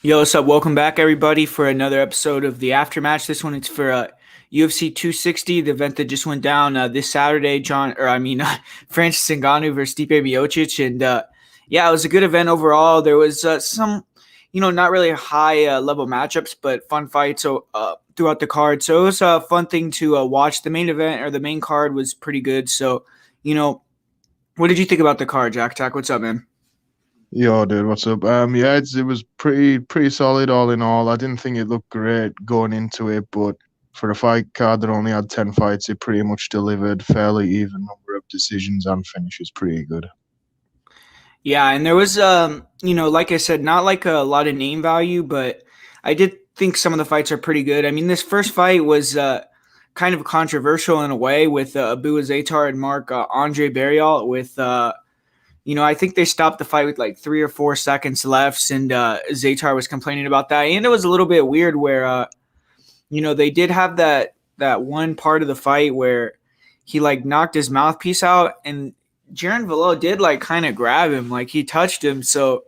Yo, what's up? Welcome back, everybody, for another episode of the Aftermatch. This one is for UFC 260, the event that just went down this Saturday. Francis Ngannou versus Stipe Miocic, and yeah, it was a good event overall. There was some, not really high level matchups, but fun fights throughout the card. So it was a fun thing to watch. The main event or the main card was pretty good. So, you know, what did you think about the card, Jack? Tack, what's up, man? Yo, dude, what's up? Yeah, it was pretty solid all in all. I didn't think it looked great going into it, but for a fight card that only had 10 fights, it pretty much delivered fairly even number of decisions and finishes. Pretty good. Yeah, and there was like I said, not like a lot of name value, but I did think some of the fights are pretty good. I mean, this first fight was kind of controversial in a way with Abu Zattar and Mark Andre Barriault with I think they stopped the fight with like 3 or 4 seconds left, and Zattar was complaining about that, and it was a little bit weird where they did have that one part of the fight where he like knocked his mouthpiece out, and Cherant did like kind of grab him, like he touched him. So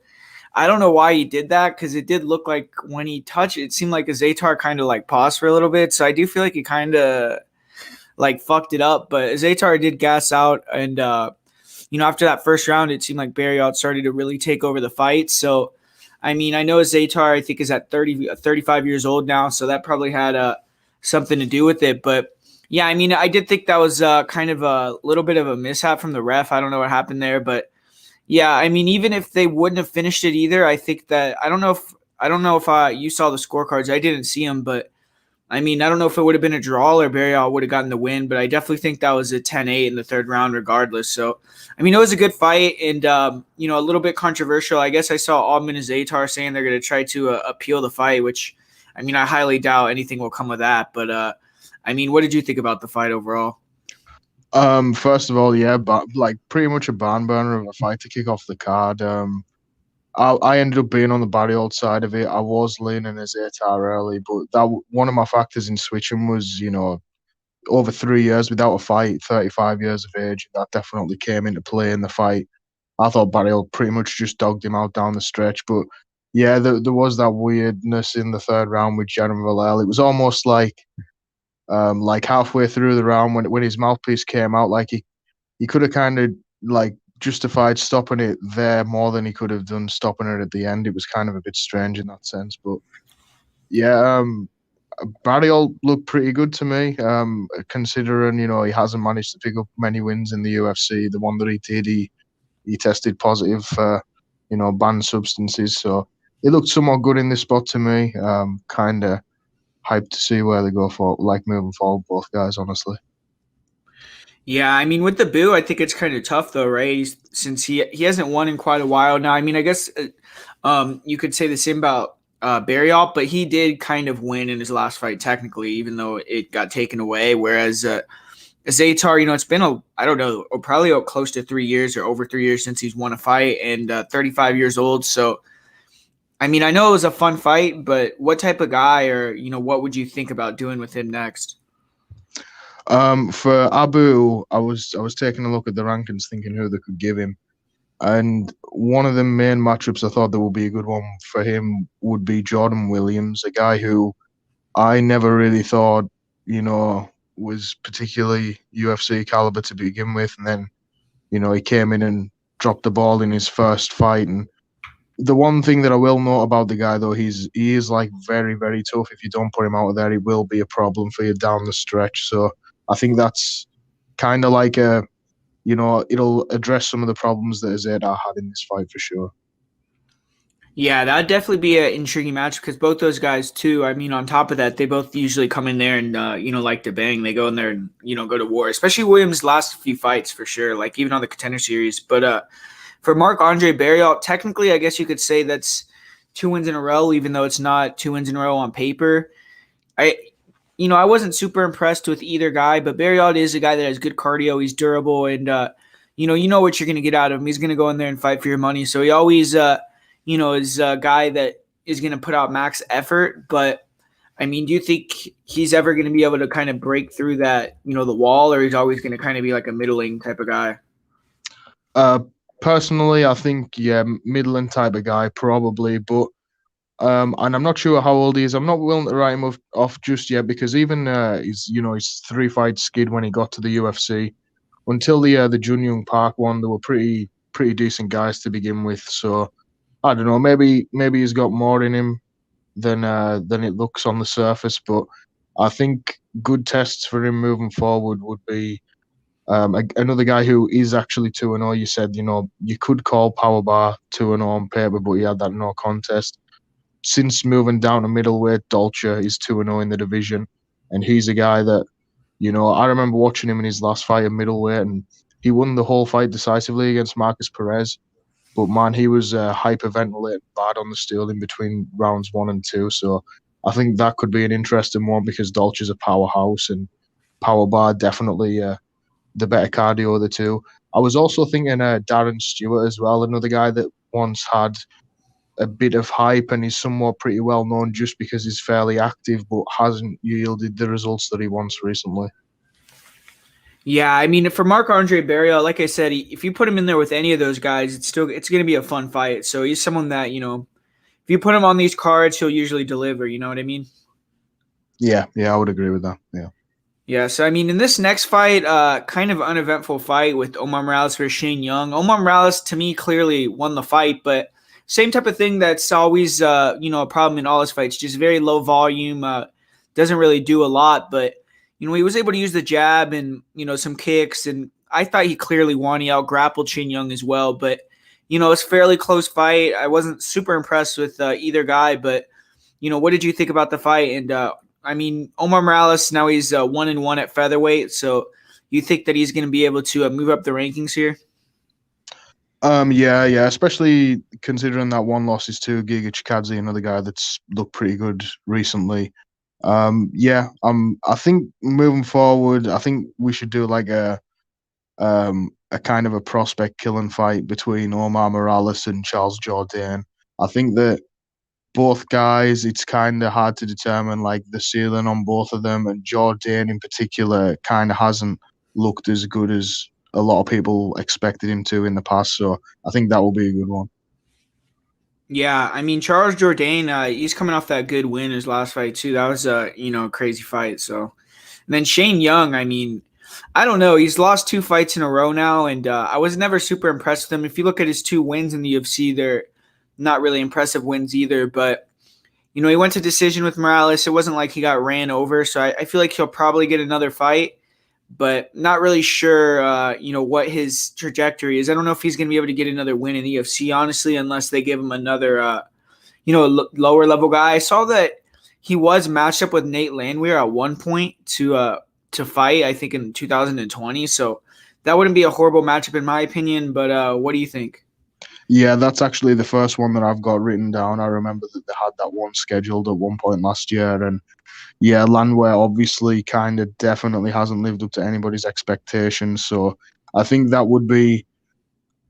I don't know why he did that because it did look like when he touched it seemed like Azaitar kind of like paused for a little bit. So I do feel like he kind of like fucked it up, but Azaitar did gas out, and after that first round, it seemed like Barriault started to really take over the fight. So I mean, I know Zatar, I think, is at 35 years old now, so that probably had something to do with it. But yeah, I mean, I did think that was kind of a little bit of a mishap from the ref. I don't know what happened there, but yeah, I mean, even if they wouldn't have finished it either, I think that I don't know if you saw the scorecards. I didn't see them, but I mean, I don't know if it would have been a draw or Barriault would have gotten the win, but I definitely think that was a 10-8 in the third round, regardless. So, I mean, it was a good fight and, a little bit controversial. I guess I saw Altman and Zatar saying they're going to try to appeal the fight, which, I mean, I highly doubt anything will come of that. But, I mean, what did you think about the fight overall? First of all, yeah, but like pretty much a barn burner of a fight to kick off the card. I ended up being on the Barriault side of it. I was leaning as Atar early, but that one of my factors in switching was, over 3 years without a fight, 35 years of age. That definitely came into play in the fight. I thought Barriault pretty much just dogged him out down the stretch. But yeah, there was that weirdness in the third round with Jeremy Valel. It was almost like halfway through the round when his mouthpiece came out, like he could have kind of like justified stopping it there more than he could have done stopping it at the end. It was kind of a bit strange in that sense. But yeah, Barriault looked pretty good to me, considering he hasn't managed to pick up many wins in the UFC. The one that he did, he tested positive for banned substances, so it looked somewhat good in this spot to me. Kind of hyped to see where they go for like moving forward, both guys, honestly. Yeah, I mean, with the Boo, I think it's kind of tough though, right? Since he hasn't won in quite a while now. I mean, I guess you could say the same about Barriault, but he did kind of win in his last fight technically, even though it got taken away. Whereas Zatar, it's been I don't know, probably close to 3 years or over 3 years since he's won a fight, and 35 years old. So I mean, I know it was a fun fight, but what type of guy or what would you think about doing with him next? For Abu, I was taking a look at the rankings, thinking who they could give him, and one of the main matchups I thought that would be a good one for him would be Jordan Williams, a guy who I never really thought, was particularly UFC caliber to begin with, and then he came in and dropped the ball in his first fight. And the one thing that I will note about the guy, though, he is like very, very tough. If you don't put him out there, he will be a problem for you down the stretch. So I think that's kind of like it'll address some of the problems that Azedar had in this fight for sure. Yeah, that'd definitely be an intriguing match because both those guys too. I mean, on top of that, they both usually come in there and like to bang. They go in there and go to war. Especially Williams' last few fights for sure. Like even on the Contender Series. But for Mark Andre Barriault, technically, I guess you could say that's 2 wins in a row, even though it's not 2 wins in a row on paper. I wasn't super impressed with either guy, but Barriault is a guy that has good cardio. He's durable, and you know what you're going to get out of him. He's going to go in there and fight for your money. So he always is a guy that is going to put out max effort. But I mean, do you think he's ever going to be able to kind of break through that, the wall, or he's always going to kind of be like a middling type of guy? Uh, Personally, I think yeah, middling type of guy probably, but And I'm not sure how old he is. I'm not willing to write him off just yet because even his 3-fight skid when he got to the UFC until the Junyoung Park one, they were pretty decent guys to begin with. So I don't know. Maybe he's got more in him than it looks on the surface. But I think good tests for him moving forward would be another guy who is actually 2-0. You said you could call Powerbar 2-0 on paper, but he had that no contest. Since moving down to middleweight, Dolce is 2-0 in the division, and he's a guy that I remember watching him in his last fight at middleweight, and he won the whole fight decisively against Marcus Perez. But man, he was hyperventilating bad on the stool in between rounds 1 and 2. So I think that could be an interesting one because Dolce's a powerhouse and Powerbar definitely the better cardio of the two. I was also thinking Darren Stewart as well, another guy that once had a bit of hype and he's somewhat pretty well known just because he's fairly active but hasn't yielded the results that he wants recently. Yeah, I mean, for Marc-Andre Barriault, like I said, if you put him in there with any of those guys, it's going to be a fun fight. So he's someone that, if you put him on these cards, he'll usually deliver. You know what I mean? Yeah, I would agree with that. Yeah. Yeah, so I mean, in this next fight, kind of uneventful fight with Omar Morales versus Shane Young. Omar Morales, to me, clearly won the fight, but same type of thing that's always, a problem in all his fights. Just very low volume, doesn't really do a lot, but he was able to use the jab and some kicks, and I thought he clearly won. He out-grappled Shane Young as well, but it's a fairly close fight. I wasn't super impressed with either guy, but what did you think about the fight? And I mean, Omar Morales, now he's 1-1 at featherweight. So you think that he's going to be able to move up the rankings here? Yeah, especially considering that one loss is to Giga Chikadze, another guy that's looked pretty good recently. I think moving forward, I think we should do like a kind of a prospect killing fight between Omar Morales and Charles Jourdain. I think that both guys, it's kind of hard to determine like the ceiling on both of them, and Jourdain in particular kind of hasn't looked as good as a lot of people expected him to in the past. So I think that will be a good one. Yeah, I mean, Charles Jourdain, he's coming off that good win his last fight too. That was a crazy fight. So, and then Shane Young, I mean, I don't know. He's lost 2 fights in a row now, and I was never super impressed with him. If you look at his 2 wins in the UFC, they're not really impressive wins either. But he went to decision with Morales. It wasn't like he got ran over, so I feel like he'll probably get another fight, but not really sure, what his trajectory is. I don't know if he's going to be able to get another win in the UFC, honestly, unless they give him another, lower level guy. I saw that he was matched up with Nate Landwehr at one point to fight, I think in 2020. So that wouldn't be a horrible matchup in my opinion. But what do you think? Yeah, that's actually the first one that I've got written down. I remember that they had that one scheduled at one point last year, and yeah, Landwehr obviously kind of definitely hasn't lived up to anybody's expectations. So I think that would be,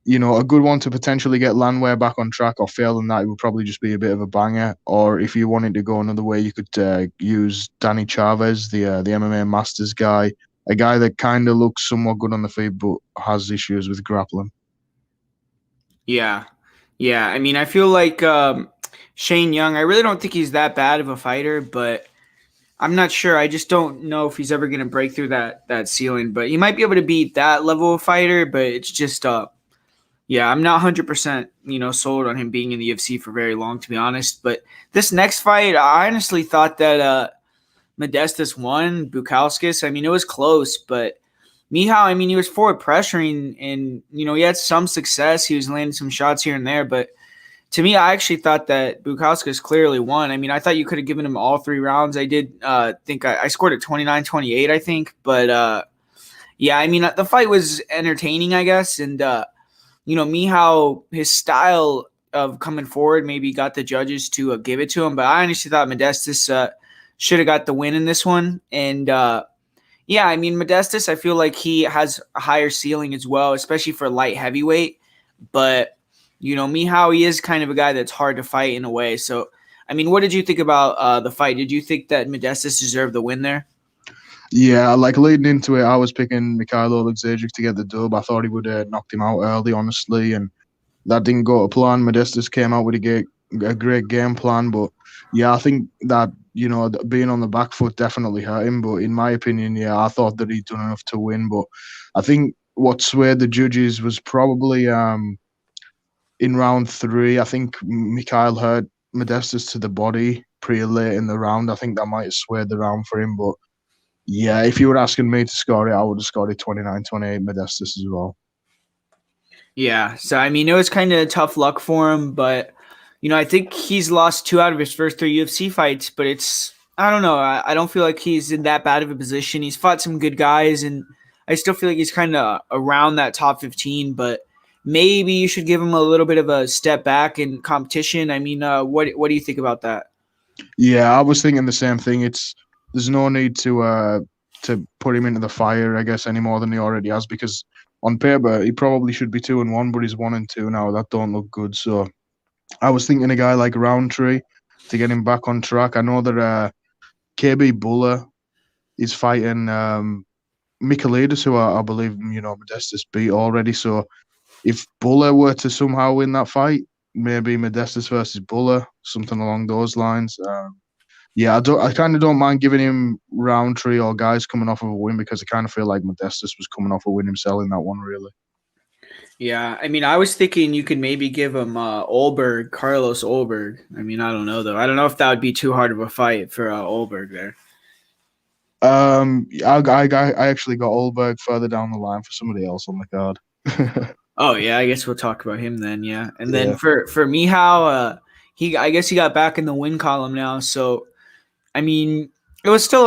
a good one to potentially get Landwehr back on track, or failing that, it would probably just be a bit of a banger. Or if you wanted to go another way, you could use Danny Chavez, the MMA Masters guy, a guy that kind of looks somewhat good on the feet but has issues with grappling. Yeah. I mean, I feel like Shane Young, I really don't think he's that bad of a fighter, but I'm not sure. I just don't know if he's ever going to break through that ceiling. But he might be able to beat that level of fighter, but it's just, I'm not 100%, sold on him being in the UFC for very long, to be honest. But this next fight, I honestly thought that Modestas won Bukauskas. I mean, it was close, but Michal, I mean, he was forward pressuring and, he had some success. He was landing some shots here and there. But to me, I actually thought that Bukauskas clearly won. I mean, I thought you could have given him all 3 rounds. I did think I scored at 29-28, I think. But, I mean, the fight was entertaining, I guess. And, Michal, his style of coming forward maybe got the judges to give it to him. But I honestly thought Modestas should have got the win in this one. And, I mean, Modestas, I feel like he has a higher ceiling as well, especially for light heavyweight. But, Michal, he is kind of a guy that's hard to fight in a way. So, I mean, what did you think about the fight? Did you think that Modestas deserved the win there? Yeah, like leading into it, I was picking Mikhailov to get the dub. I thought he would have knocked him out early, honestly, and that didn't go to plan. Modestas came out with a a great game plan. But yeah, I think that being on the back foot definitely hurt him. But in my opinion, yeah, I thought that he'd done enough to win. But I think what swayed the judges was probably in round three. I think Mikhail hurt Modestus to the body pretty late in the round. I think that might have swayed the round for him. But yeah, if you were asking me to score it, I would have scored it 29-28 Modestus as well. Yeah, so I mean, it was kind of tough luck for him, but I think he's lost 2 out of his first 3 UFC fights. But I don't know. I don't feel like he's in that bad of a position. He's fought some good guys, and I still feel like he's kind of around that top 15. But maybe you should give him a little bit of a step back in competition. I mean, what do you think about that? Yeah, I was thinking the same thing. There's no need to put him into the fire, I guess, any more than he already has, because on paper he probably should be 2-1, but he's 1-2 now. That don't look good. So I was thinking a guy like Roundtree to get him back on track. I know that KB Buller is fighting Mikhailov, who I believe Modestus beat already. So if Buller were to somehow win that fight, maybe Modestus versus Buller, something along those lines. Yeah, I kind of don't mind giving him Roundtree or guys coming off of a win, because I kind of feel like Modestus was coming off a win himself in that one, really. Yeah, I mean, I was thinking you could maybe give him Carlos Olberg. I mean, I don't know though. I don't know if that would be too hard of a fight for Olberg there. I actually got Olberg further down the line for somebody else on the card. Oh yeah, I guess we'll talk about him then. Yeah, and then Yeah. for Mihao, I guess he got back in the win column now. So I mean, it still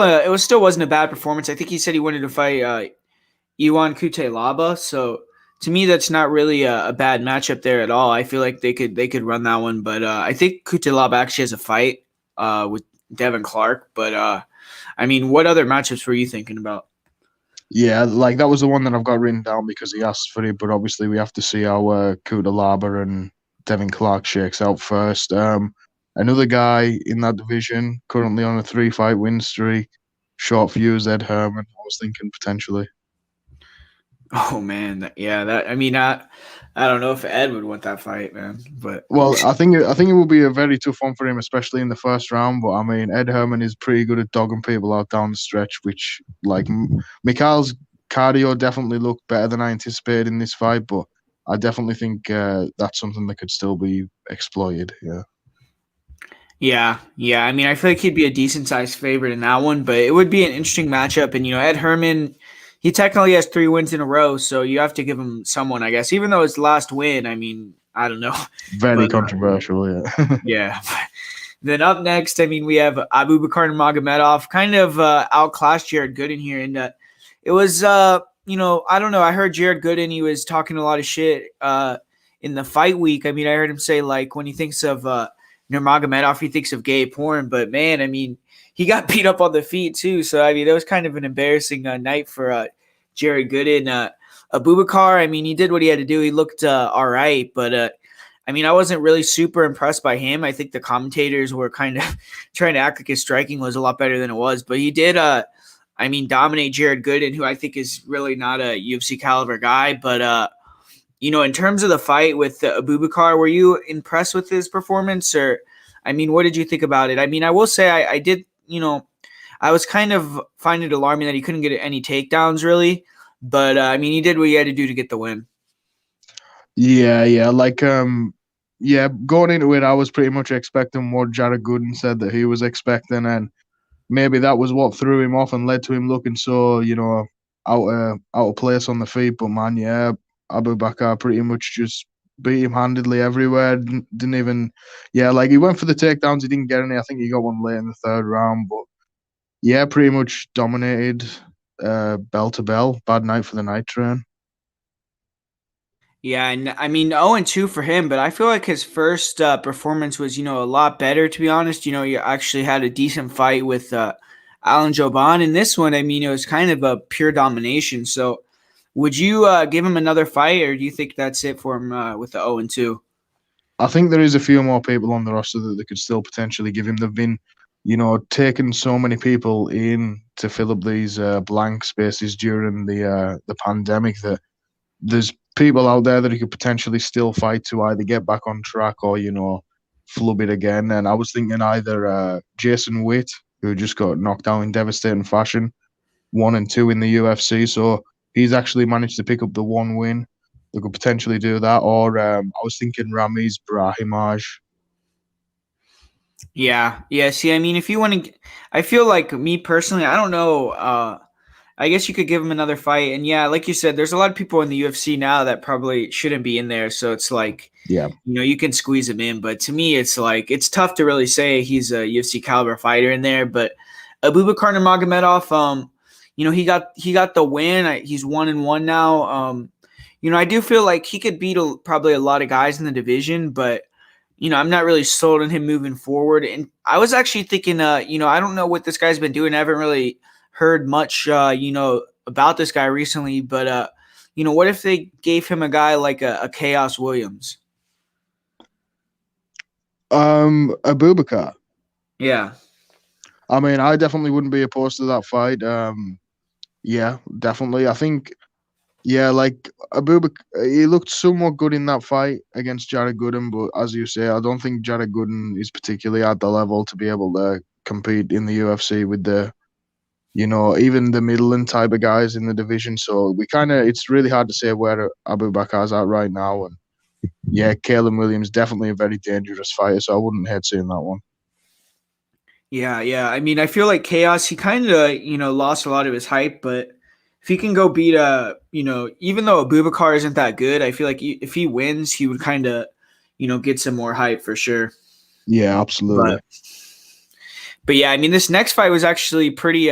wasn't a bad performance. I think he said he wanted to fight Iwan Kutelaba. So to me, that's not really a bad matchup there at all. I feel like they could run that one, but I think Kutelaba actually has a fight with Devin Clark. But I mean, what other matchups were you thinking about? Yeah, like that was the one that I've got written down because he asked for it, but obviously we have to see how Kutalaba and Devin Clark shakes out first. Another guy in that division, currently on a 3-fight win streak, short fuse, Ed Herman. I was thinking potentially. Oh man, that I mean, I don't know if Ed would want that fight, man. But Well, I think it will be a very tough one for him, especially in the first round. But I mean, Ed Herman is pretty good at dogging people out down the stretch, which like Mikhail's cardio definitely looked better than I anticipated in this fight. But I definitely think that's something that could still be exploited. Yeah. yeah. I mean, I feel like he'd be a decent sized favorite in that one, but it would be an interesting matchup. And Ed Herman, he technically has 3 wins in a row, so you have to give him someone, I guess. Even though his last win, I mean, I don't know. Very But controversial, yeah. yeah. Then up next, I mean, we have Abubakar and Magomedov kind of outclassed Jared Gooden here. And it was, I don't know. I heard Jared Gooden, he was talking a lot of shit in the fight week. I mean, I heard him say, like, when he thinks of Nurmagomedov, he thinks of gay porn. But, man, I mean, he got beat up on the feet, too. So, I mean, that was kind of an embarrassing night for Jared Gooden. Abubakar, I mean, he did what he had to do. He looked all right. But, I mean, I wasn't really super impressed by him. I think the commentators were kind of trying to act like his striking was a lot better than it was. But he did, dominate Jared Gooden, who I think is really not a UFC caliber guy. But, in terms of the fight with Abubakar, were you impressed with his performance? Or, I mean, what did you think about it? I mean, I will say I did, I was kind of finding it alarming that he couldn't get any takedowns, really. But, I mean, he did what he had to do to get the win. Yeah. Like, yeah, going into it, I was pretty much expecting what Jared Gooden said that he was expecting, and maybe that was what threw him off and led to him looking so, out of place on the feet. But man, yeah, Abubakar pretty much just beat him handedly everywhere. Didn't even, yeah, like he went for the takedowns, he didn't get any. I think he got one late in the third round, but yeah, pretty much dominated bell to bell. Bad night for the night train. Yeah, and I mean 0-2 for him, but I feel like his first performance was, a lot better, to be honest. You actually had a decent fight with Alan Joban. In this one, I mean, it was kind of a pure domination. So would you give him another fight, or do you think that's it for him with the 0-2? I think there is a few more people on the roster that they could still potentially give him. They've been, taking so many people in to fill up these blank spaces during the pandemic that there's people out there that he could potentially still fight to either get back on track or, flub it again. And I was thinking either Jason Witt, who just got knocked out in devastating fashion, 1 and 2 in the UFC. So he's actually managed to pick up the one win. They could potentially do that. Or I was thinking Ramiz Brahimaj. Yeah, yeah. See, I mean, if you want to, I feel like me personally, I don't know. I guess you could give him another fight, and yeah, like you said, there's a lot of people in the UFC now that probably shouldn't be in there. So it's like, Yeah. you can squeeze him in, but to me, it's like it's tough to really say he's a UFC caliber fighter in there. But Abubakar Nurmagomedov, he got the win. He's 1-1 now. I do feel like he could beat probably a lot of guys in the division, but I'm not really sold on him moving forward. And I was actually thinking, I don't know what this guy's been doing. I haven't really heard much, about this guy recently. But, what if they gave him a guy like a Chaos Williams? Abubakar. Yeah. I mean, I definitely wouldn't be opposed to that fight. Yeah, definitely. I think, yeah, like Abubakar, he looked somewhat good in that fight against Jared Gooden, but as you say, I don't think Jared Gooden is particularly at the level to be able to compete in the UFC with the, even the middling type of guys in the division. So it's really hard to say where Abubakar's at right now. And yeah, Caleb Williams definitely a very dangerous fighter, so I wouldn't hate seeing that one. Yeah, yeah. I mean, I feel like Chaos, he kind of, lost a lot of his hype, but if he can go beat even though Abubakar isn't that good, I feel like if he wins, he would kind of, get some more hype for sure. Yeah, absolutely. But yeah, I mean, this next fight was actually pretty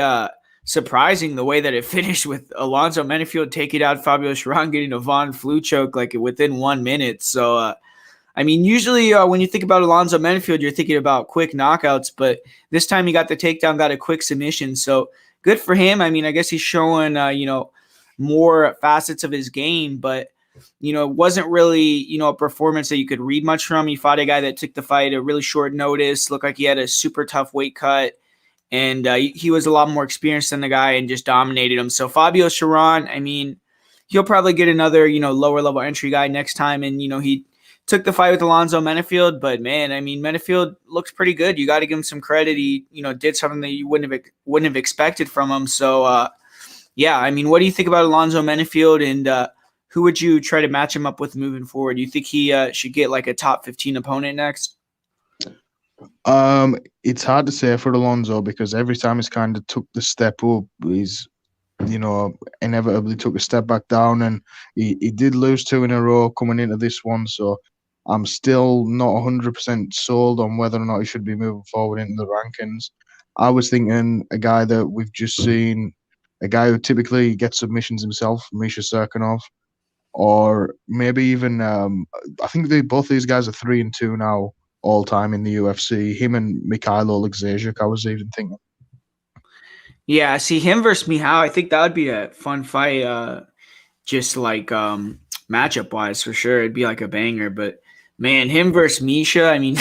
surprising the way that it finished with Alonzo Menifield taking out Fabio Cherant, getting a Von Flue choke like within 1 minute. So, I mean, usually when you think about Alonzo Menifield, you're thinking about quick knockouts, but this time he got the takedown, got a quick submission. So good for him. I mean, I guess he's showing, more facets of his game, but, it wasn't really, a performance that you could read much from. He fought a guy that took the fight at really short notice, looked like he had a super tough weight cut, and he was a lot more experienced than the guy and just dominated him. So Fabio Cherant, I mean, he'll probably get another, lower level entry guy next time, and, he took the fight with Alonzo Menifield, but man, I mean, Menifield looks pretty good. You got to give him some credit. He, did something that you wouldn't have expected from him. So, yeah, I mean, what do you think about Alonzo Menifield, and who would you try to match him up with moving forward? Do you think he should get like a top 15 opponent next? It's hard to say for Alonzo because every time he's kind of took the step up, he's inevitably took a step back down, and he did lose 2 in a row coming into this one. So I'm still not 100% sold on whether or not he should be moving forward into the rankings. I was thinking a guy that we've just seen, a guy who typically gets submissions himself, Misha Serkinov, or maybe even I think both these guys are 3-2 now all time in the UFC. Him and Mikhailov Zajic, I was even thinking. Yeah, see him versus Mihao. I think that would be a fun fight, just like matchup wise for sure. It'd be like a banger. But man, him versus Misha. I mean,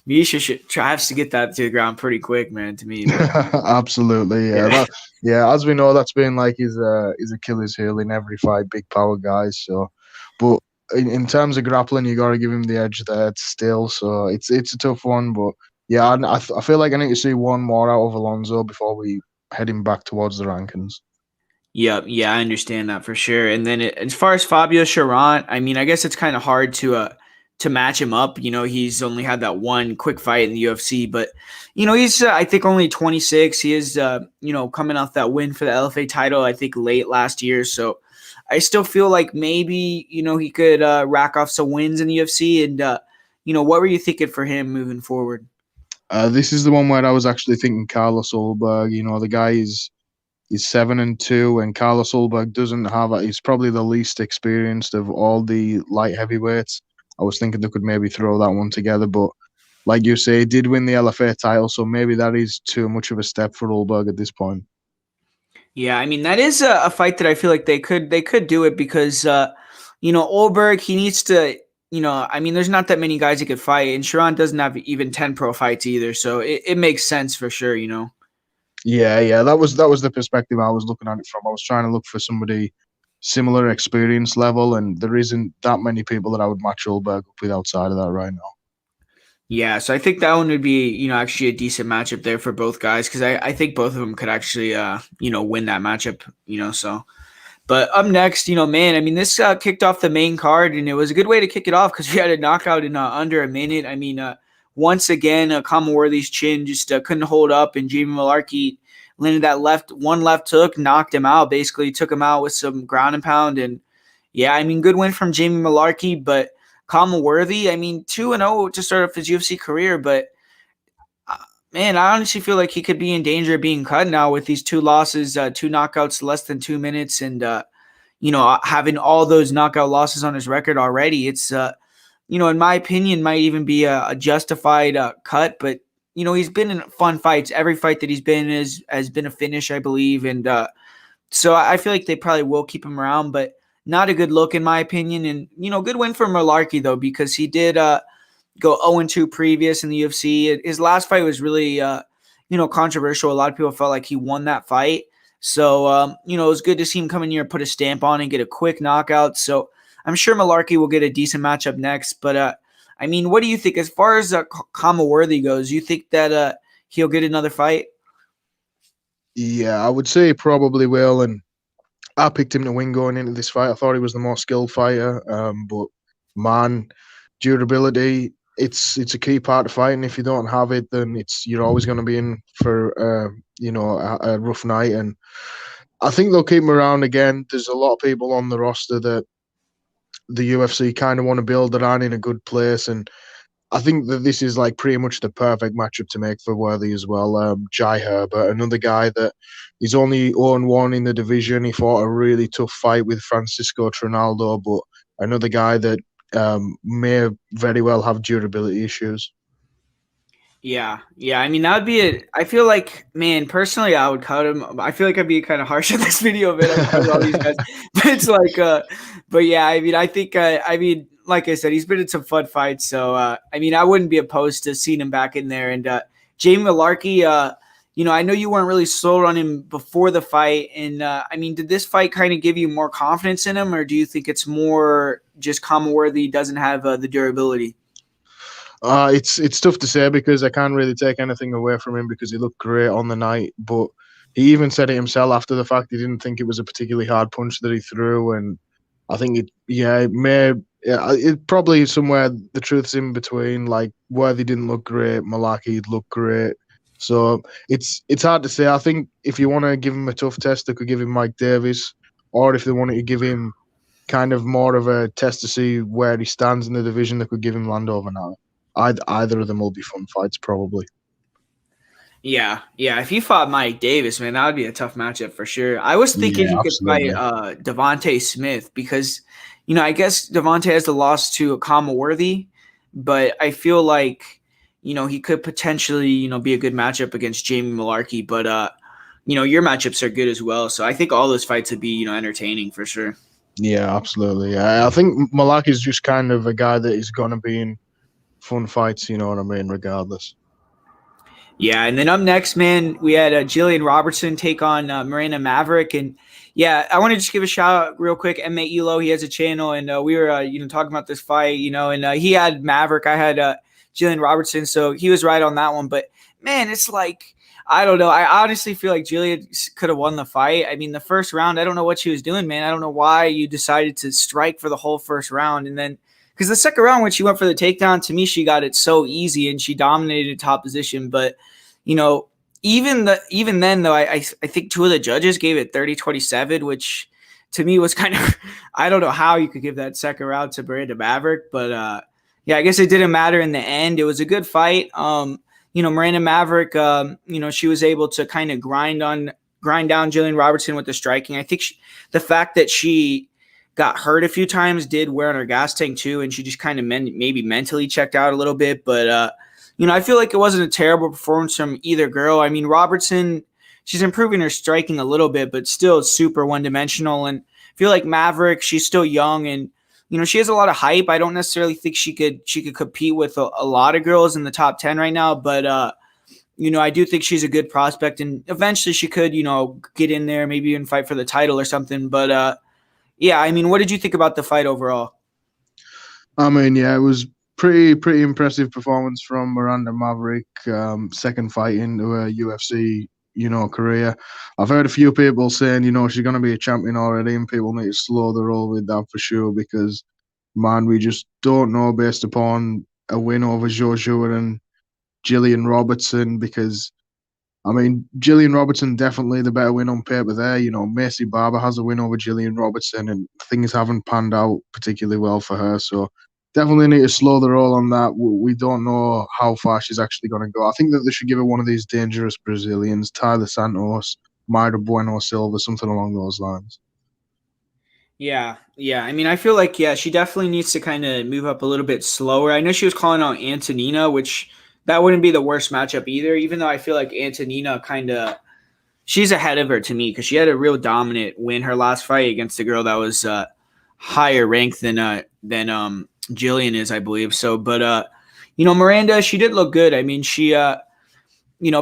Misha has to get that to the ground pretty quick, man. To me, absolutely, yeah, yeah. As we know, that's been like his Achilles heel in every fight, big power guys. So, but in terms of grappling, you got to give him the edge there still. So it's a tough one, but yeah, I feel like I need to see one more out of Alonzo before we heading back towards the rankings. Yeah, I understand that for sure. And then as far as Fabio Cherant, I mean, I guess it's kind of hard to match him up. He's only had that one quick fight in the UFC, but he's I think only 26. He is coming off that win for the LFA title, I think late last year. So I still feel like maybe he could rack off some wins in the UFC. And what were you thinking for him moving forward? This is the one where I was actually thinking Carlos Ulberg. The guy is 7-2, and Carlos Ulberg doesn't have it. He's probably the least experienced of all the light heavyweights. I was thinking they could maybe throw that one together, but like you say, he did win the LFA title, so maybe that is too much of a step for Ulberg at this point. Yeah, I mean that is a fight that I feel like they could do it because Ulberg, he needs to. I mean, there's not that many guys he could fight, and Cherant doesn't have even 10 pro fights either, so it makes sense for sure, Yeah, that was the perspective I was looking at it from. I was trying to look for somebody similar experience level, and there isn't that many people that I would match Ulberg up with outside of that right now. Yeah, so I think that one would be, actually a decent matchup there for both guys because I think both of them could actually, win that matchup, so. But up next, man, I mean, this kicked off the main card, and it was a good way to kick it off because we had a knockout in under a minute. I mean, once again, Worthy's chin just couldn't hold up, and Jamie Malarkey landed that left hook, knocked him out, basically took him out with some ground and pound. And yeah, I mean, good win from Jamie Malarkey, but Worthy, I mean, 2-0 to start off his UFC career, but uh, man, I honestly feel like he could be in danger of being cut now with these two losses, two knockouts less than 2 minutes, and having all those knockout losses on his record already. It's in my opinion, might even be a justified cut, but he's been in fun fights. Every fight that he's been in has been a finish, I believe, and so I feel like they probably will keep him around, but not a good look in my opinion. And good win for Malarkey though because he did go 0-2 previous in the UFC. His last fight was really, controversial. A lot of people felt like he won that fight. So, it was good to see him come in here, put a stamp on, and get a quick knockout. So, I'm sure Malarkey will get a decent matchup next. But, I mean, what do you think as far as Worthy goes? You think that he'll get another fight? Yeah, I would say he probably will. And I picked him to win going into this fight. I thought he was the more skilled fighter. But man, durability, it's a key part of fighting. If you don't have it, then you're always going to be in for a rough night. And I think they'll keep him around again. There's a lot of people on the roster that the UFC kind of want to build around in a good place, and I think that this is like pretty much the perfect matchup to make for Worthy as well. Jai Herbert, another guy that he's only 0-1 in the division. He fought a really tough fight with Francisco Trinaldo, but another guy that may very well have durability issues. Yeah. I mean, that would be it. I feel like, man, personally, I would cut him. I feel like I'd be kind of harsh in this video, but I cut all these guys. But it's like, but yeah, I mean, I think, like I said, he's been in some fun fights. So, I mean, I wouldn't be opposed to seeing him back in there. And Jamie Malarkey, I know you weren't really sold on him before the fight. And I mean, did this fight kind of give you more confidence in him, or do you think it's more just Worthy doesn't have the durability? It's tough to say because I can't really take anything away from him because he looked great on the night. But he even said it himself after the fact. He didn't think it was a particularly hard punch that he threw, and I think it probably somewhere the truth's in between. Like Worthy didn't look great, Malarkey looked great. So it's hard to say. I think if you want to give him a tough test, they could give him Mike Davis, or if they wanted to give him kind of more of a test to see where he stands in the division, they could give him Landover now. Either of them will be fun fights, probably. Yeah. If he fought Mike Davis, man, that would be a tough matchup for sure. I was thinking Yeah, he could fight absolutely. Devontae Smith because, I guess Devontae has the loss to Worthy, but I feel like, he could potentially, be a good matchup against Jamie Malarkey. But, your matchups are good as well. So I think all those fights would be, entertaining for sure. Yeah, absolutely. I think Malak is just kind of a guy that is going to be in fun fights, you know what I mean, regardless. Yeah, and then up next, man, we had Jillian Robertson take on Miranda Maverick, and yeah, I want to just give a shout out real quick. MMA Elo, he has a channel, and we were talking about this fight, and he had Maverick, I had Jillian Robertson, so he was right on that one. But man, it's like I don't know. I honestly feel like Jillian could have won the fight. I mean, the first round, I don't know what she was doing, man. I don't know why you decided to strike for the whole first round, and then because the second round when she went for the takedown, to me she got it so easy and she dominated top position. But you know, even then though, I think two of the judges gave it 30-27, which to me was kind of I don't know how you could give that second round to Miranda Maverick, but yeah, I guess it didn't matter in the end. It was a good fight. Miranda Maverick, she was able to kind of grind down Jillian Robertson with the striking. I think the fact that she got hurt a few times did wear on her gas tank too, and she just kind of maybe mentally checked out a little bit. But I feel like it wasn't a terrible performance from either girl. I mean, Robertson, she's improving her striking a little bit, but still super one-dimensional. And I feel like Maverick, she's still young and she has a lot of hype. I don't necessarily think she could compete with a lot of girls in the top 10 right now, but I do think she's a good prospect, and eventually she could get in there, maybe even fight for the title or something. But yeah, I mean, what did you think about the fight overall? I mean, yeah, it was pretty impressive performance from Miranda Maverick. Second fight into a UFC, career. I've heard a few people saying, she's going to be a champion already, and people need to slow the roll with that for sure because, man, we just don't know based upon a win over Joshua and Gillian Robertson because, I mean, Gillian Robertson definitely the better win on paper there. Macy Barber has a win over Gillian Robertson, and things haven't panned out particularly well for her. So definitely need to slow the roll on that. We don't know how far she's actually going to go. I think that they should give her one of these dangerous Brazilians, Tyler Santos, Mayra Bueno Silva, something along those lines. Yeah. I mean, I feel like, she definitely needs to kind of move up a little bit slower. I know she was calling out Antonina, which that wouldn't be the worst matchup either, even though I feel like Antonina she's ahead of her to me because she had a real dominant win her last fight against a girl that was higher ranked than Jillian is, I believe. So, but Miranda, she did look good. I mean, she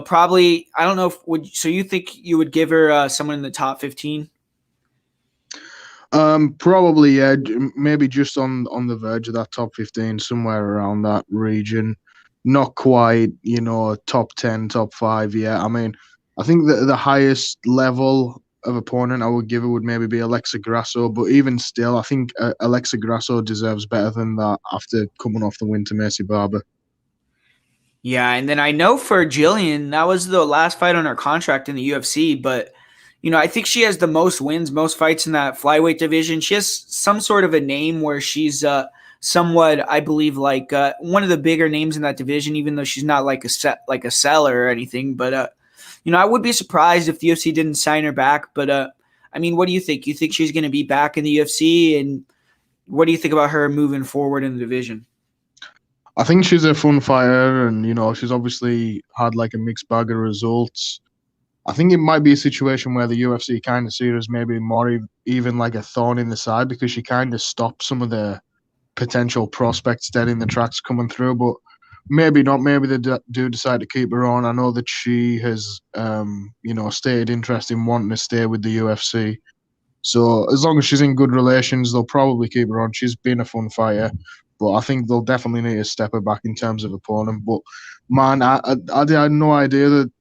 probably, I don't know so you think you would give her someone in the top 15? Probably, yeah. Maybe just on the verge of that top 15, somewhere around that region. Not quite, top 10, top 5 yet. I mean, I think that the highest level of opponent I would give it would maybe be Alexa Grasso, but even still, I think Alexa Grasso deserves better than that after coming off the win to Macy Barber. Yeah, and then I know for Jillian, that was the last fight on her contract in the UFC, but I think she has the most wins, most fights in that flyweight division. She has some sort of a name where she's somewhat, I believe, like one of the bigger names in that division, even though she's not like a seller or anything. But I would be surprised if the UFC didn't sign her back. But I mean, what do you think? You think she's going to be back in the UFC, and what do you think about her moving forward in the division? I think she's a fun fighter, and she's obviously had like a mixed bag of results. I think it might be a situation where the UFC kind of see her as maybe more even like a thorn in the side because she kind of stops some of the potential prospects dead in the tracks coming through. But maybe not. Maybe they do decide to keep her on. I know that she has, stated interest in wanting to stay with the UFC. So as long as she's in good relations, they'll probably keep her on. She's been a fun fighter, but I think they'll definitely need to step her back in terms of opponent. But man, I had no idea that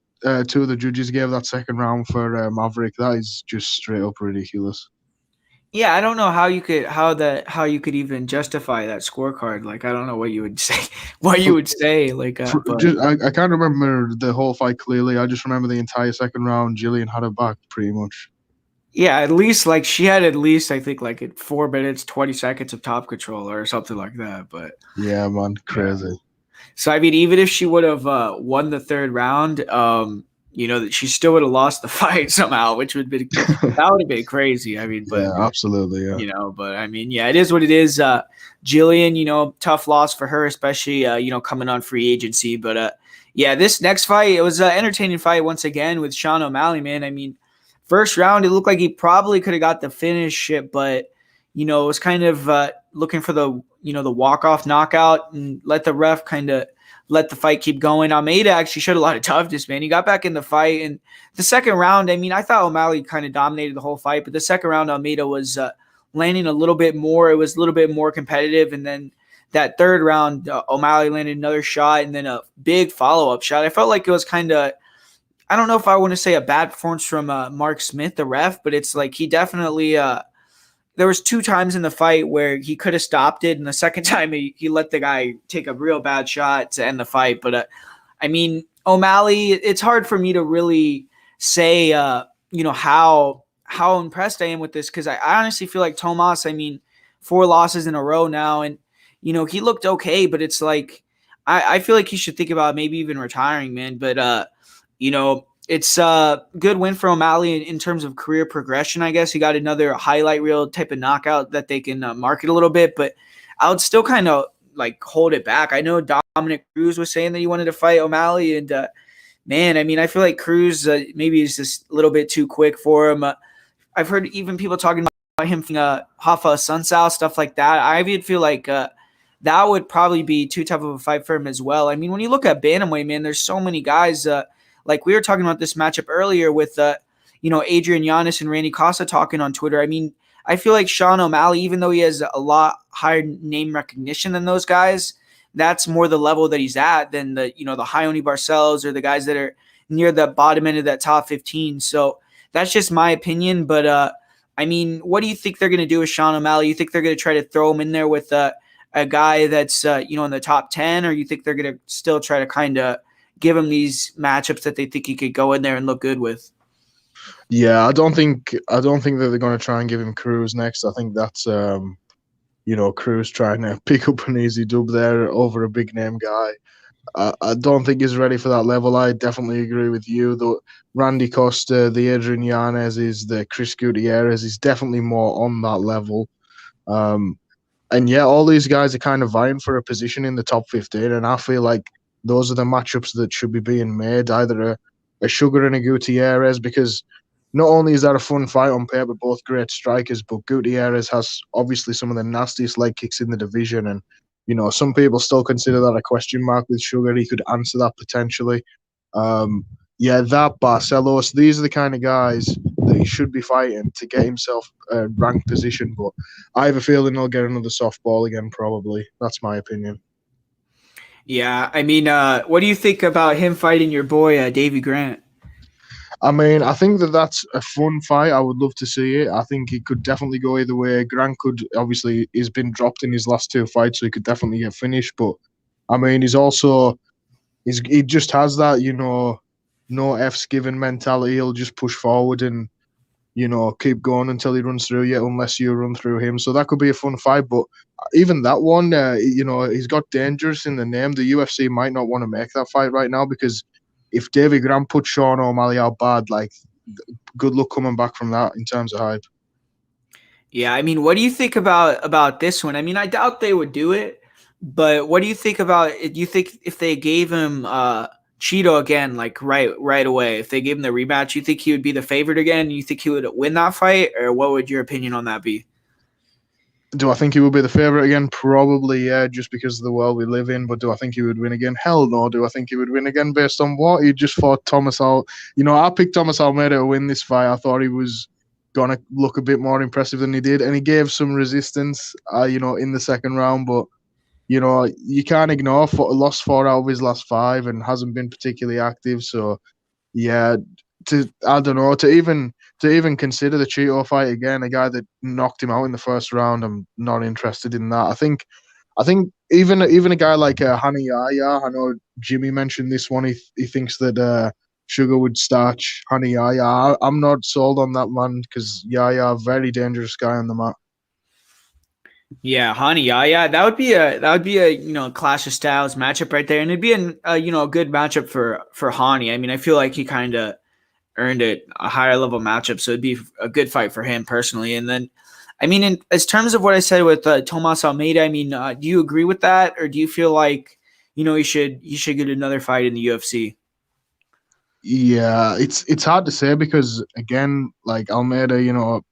two of the judges gave that second round for Maverick. That is just straight up ridiculous. Yeah, I don't know how you could even justify that scorecard. Like, I don't know what you would say. Like, but I can't remember the whole fight clearly. I just remember the entire second round. Jillian had her back pretty much. yeah, at least like she had at least I think like 4 minutes 20 seconds of top control or something like that. But Yeah, man, yeah. crazy. So I mean, even if she would have won the third round, that she still would have lost the fight somehow, which would have been crazy. I mean, but Yeah, absolutely. Yeah. but I mean, yeah, it is what it is. Jillian, tough loss for her, especially coming on free agency. But yeah, this next fight, it was an entertaining fight once again with Sean O'Malley. Man, I mean, first round, it looked like he probably could have got the finish, but it was kind of looking for the walk-off knockout and let the ref kind of let the fight keep going. Almeida actually showed a lot of toughness, man. He got back in the fight. And the second round, I mean, I thought O'Malley kind of dominated the whole fight, but the second round, Almeida was landing a little bit more. It was a little bit more competitive. And then that third round, O'Malley landed another shot and then a big follow-up shot. I felt like it was kind of, I don't know if I want to say a bad performance from Mark Smith, the ref, but it's like he definitely there was 2 times in the fight where he could have stopped it, and the second time he let the guy take a real bad shot to end the fight. But I mean, O'Malley, it's hard for me to really say how impressed I am with this because I honestly feel like Tomas, I mean, 4 losses in a row now, and he looked okay, but it's like I feel like he should think about maybe even retiring, man. But it's a good win for O'Malley in terms of career progression, I guess. He got another highlight reel type of knockout that they can market a little bit, but I would still kind of like hold it back. I know Dominic Cruz was saying that he wanted to fight O'Malley, and man, I mean, I feel like Cruz maybe is just a little bit too quick for him. I've heard even people talking about him Hafa Sunsao, stuff like that. I even feel like that would probably be too tough of a fight for him as well. I mean, when you look at bantamweight, man, there's so many guys. Like we were talking about this matchup earlier with, Adrian Yannis and Randy Costa talking on Twitter. I mean, I feel like Sean O'Malley, even though he has a lot higher name recognition than those guys, that's more the level that he's at than the, the Haioni Barcelos or the guys that are near the bottom end of that top 15. So that's just my opinion. But I mean, what do you think they're going to do with Sean O'Malley? You think they're going to try to throw him in there with a guy that's in the top 10, or you think they're going to still try to kind of give him these matchups that they think he could go in there and look good with? Yeah, I don't think that they're going to try and give him Cruz next. I think that's Cruz trying to pick up an easy dub there over a big name guy. I don't think he's ready for that level. I definitely agree with you. The Randy Costa, the Adrian Yanez's, the Chris Gutierrez is definitely more on that level. And yeah, all these guys are kind of vying for a position in the top 15, and I feel like those are the matchups that should be being made, either a Sugar and a Gutierrez, because not only is that a fun fight on paper, both great strikers, but Gutierrez has obviously some of the nastiest leg kicks in the division, and some people still consider that a question mark with Sugar. He could answer that potentially. That Barcelos, these are the kind of guys that he should be fighting to get himself a ranked position. But I have a feeling he'll get another softball again, probably. That's my opinion. Yeah, I mean, what do you think about him fighting your boy, Davy Grant? I mean, I think that's a fun fight. I would love to see it. I think it could definitely go either way. Grant could, obviously, he's been dropped in his last 2 fights, so he could definitely get finished. But, I mean, he just has that, no F's given mentality. He'll just push forward and, keep going until he runs through you, unless you run through him. So that could be a fun fight. But even that one, he's got dangerous in the name. The UFC might not want to make that fight right now, because if Davy Grant puts Sean O'Malley out bad, good luck coming back from that in terms of hype. Yeah, I mean, what do you think about this one? I mean, I doubt they would do it, but what do you think about it? Do you think if they gave him Cheeto again, right away, if they gave him the rematch, you think he would be the favorite again? You think he would win that fight, or what would your opinion on that be? Do I think he would be the favourite again? Probably, yeah, just because of the world we live in. But do I think he would win again? Hell no. Do I think he would win again based on what? He just fought Thomas I picked Thomas Almeida to win this fight. I thought he was going to look a bit more impressive than he did. And he gave some resistance, in the second round. But, you can't ignore lost 4 out of his last 5 and hasn't been particularly active. So, yeah, I don't know, to even consider the Cheeto fight again, a guy that knocked him out in the first round, I'm not interested in that. I think even a guy like Hani Yahya, I know Jimmy mentioned this one. He thinks that Sugar would starch Hani Yahya. I'm not sold on that man, because Yahya, a very dangerous guy on the mat. Yeah, Hani Yahya, that would be a clash of styles matchup right there, and it'd be a good matchup for Hani. I mean, I feel like he kind of earned a higher level matchup, so it'd be a good fight for him personally. And then, I mean, in as terms of what I said with Tomas Almeida, I mean, do you agree with that, or do you feel like he should get another fight in the UFC? Yeah, it's hard to say, because again, like Almeida,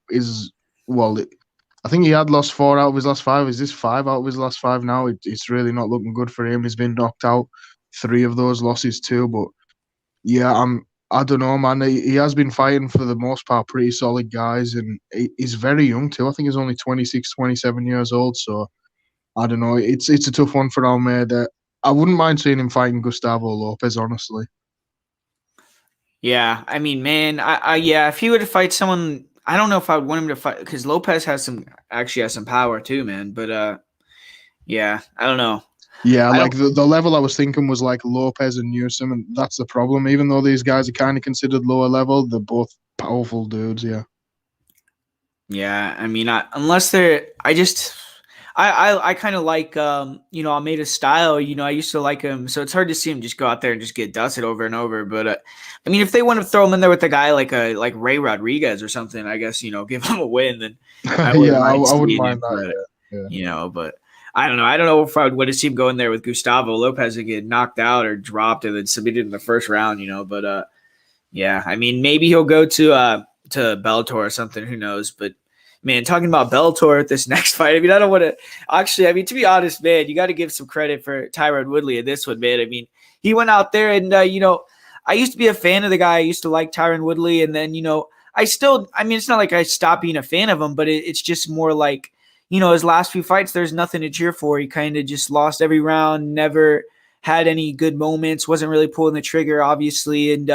is I think he had lost 4 out of his last 5. Is this 5 out of his last 5 now? It's really not looking good for him. He's been knocked out 3 of those losses too. But yeah, I don't know, man. He has been fighting for the most part pretty solid guys, and he's very young too. I think he's only 26, 27 years old. So I don't know. It's a tough one for Almeida. I wouldn't mind seeing him fighting Gustavo Lopez, honestly. Yeah, I mean, man, yeah, if he were to fight someone, I don't know if I would want him to fight, because Lopez actually has some power too, man. But yeah, I don't know. Yeah, like the level I was thinking was like Lopez and Newsom, and that's the problem. Even though these guys are kind of considered lower level, they're both powerful dudes. Yeah. Yeah, I mean, unless they're, I kind of like, Almeida's style. I used to like him, so it's hard to see him just go out there and just get dusted over and over. But I mean, if they want to throw him in there with a guy like Ray Rodriguez or something, I guess give him a win. Then I wouldn't Yeah, I mind wouldn't seeing mind it, that. but, Yeah. but I don't know. I don't know if I would want to see him go in there with Gustavo Lopez and get knocked out or dropped and then submitted in the first round. But yeah, I mean, maybe he'll go to Bellator or something. Who knows? But man, talking about Bellator at this next fight, I mean, I don't want to actually, I mean, to be honest, man, you got to give some credit for TYRON Woodley in this one, man. I mean, he went out there and, I used to be a fan of the guy. I used to like TYRON Woodley. And then, I mean, it's not like I stopped being a fan of him, but it's just more like, his last few fights, there's nothing to cheer for. He kind of just lost every round, never had any good moments, wasn't really pulling the trigger, obviously. And,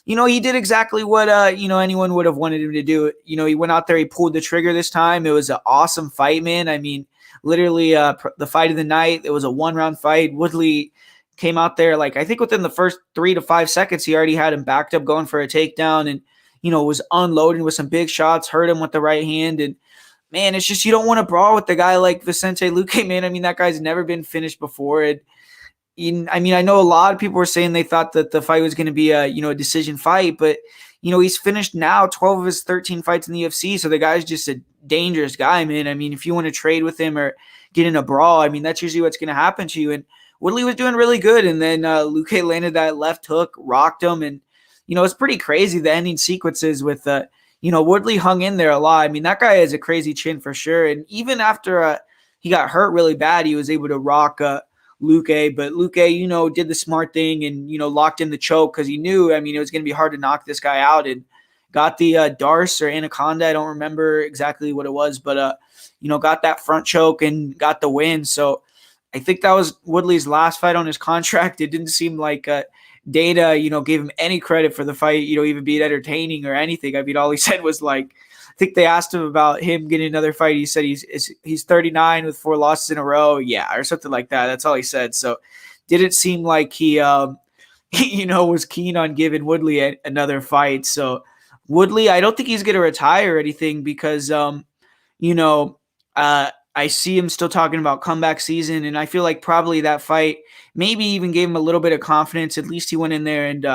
he did exactly what, anyone would have wanted him to do. He went out there, he pulled the trigger this time. It was an awesome fight, man. I mean, literally the fight of the night. It was a 1-round fight. Woodley came out there, like, I think within the first 3 to 5 seconds, he already had him backed up going for a takedown and, was unloading with some big shots, hurt him with the right hand. And, man, it's just you don't want to brawl with the guy like Vicente Luque, man. I mean, that guy's never been finished before. I know a lot of people were saying they thought that the fight was going to be a decision fight, but he's finished now 12 of his 13 fights in the UFC, so the guy's just a dangerous guy, man. I mean, if you want to trade with him or get in a brawl, I mean, that's usually what's going to happen to you. And Woodley was doing really good, and then Luque landed that left hook, rocked him, and it's pretty crazy the ending sequences with Woodley hung in there a lot. I mean, that guy has a crazy chin for sure, and even after he got hurt really bad, he was able to rock Luque, but Luque, did the smart thing and, locked in the choke because he knew, I mean, it was going to be hard to knock this guy out, and got the Darce or Anaconda. I don't remember exactly what it was, but, got that front choke and got the win. So I think that was Woodley's last fight on his contract. It didn't seem like Dana, gave him any credit for the fight, even being entertaining or anything. I mean, all he said was like, I think they asked him about him getting another fight. He said he's 39 with 4 losses in a row. Yeah, or something like that. That's all he said. So didn't seem like he was keen on giving Woodley another fight. So Woodley, I don't think he's going to retire or anything because, I see him still talking about comeback season, and I feel like probably that fight maybe even gave him a little bit of confidence. At least he went in there and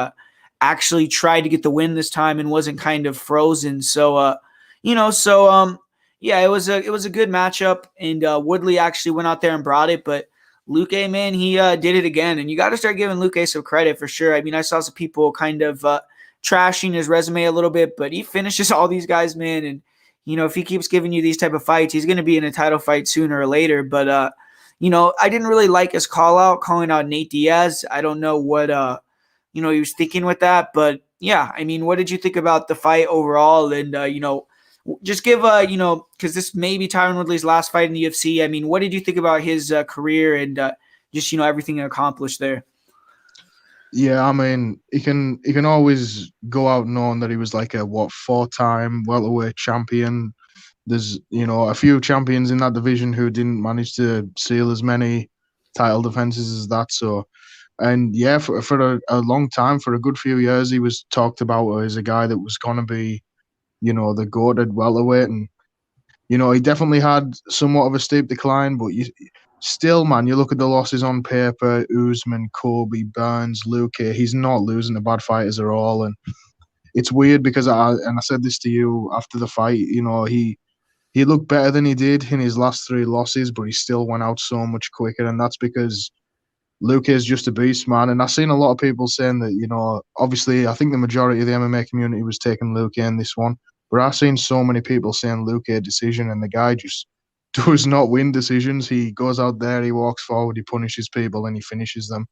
actually tried to get the win this time and wasn't kind of frozen. So, yeah, it was a good matchup, and Woodley actually went out there and brought it. But Luque, man, he did it again, and you got to start giving Luque some credit for sure. I mean, I saw some people kind of trashing his resume a little bit, but he finishes all these guys, man, and if he keeps giving you these type of fights, he's going to be in a title fight sooner or later. But, I didn't really like his calling out Nate Diaz. I don't know what, he was thinking with that. But, yeah, I mean, what did you think about the fight overall? And, just give, because this may be Tyron Woodley's last fight in the UFC. I mean, what did you think about his career and just, everything accomplished there? Yeah, I mean, he can always go out knowing that he was like a 4-time welterweight champion. There's a few champions in that division who didn't manage to seal as many title defenses as that. So, and yeah, for a long time, for a good few years, he was talked about as a guy that was gonna be, the goated welterweight, and he definitely had somewhat of a steep decline, but still, man, you look at the losses on paper, Usman, Kobe, Burns, Luque, he's not losing to bad fighters at all. And it's weird because I said this to you after the fight, he looked better than he did in his last 3 losses, but he still went out so much quicker. And that's because Luque is just a beast, man. And I've seen a lot of people saying that, obviously, I think the majority of the MMA community was taking Luque in this one. But I've seen so many people saying Luque decision, and the guy just does not win decisions. He goes out there, he walks forward, he punishes people, and he finishes them.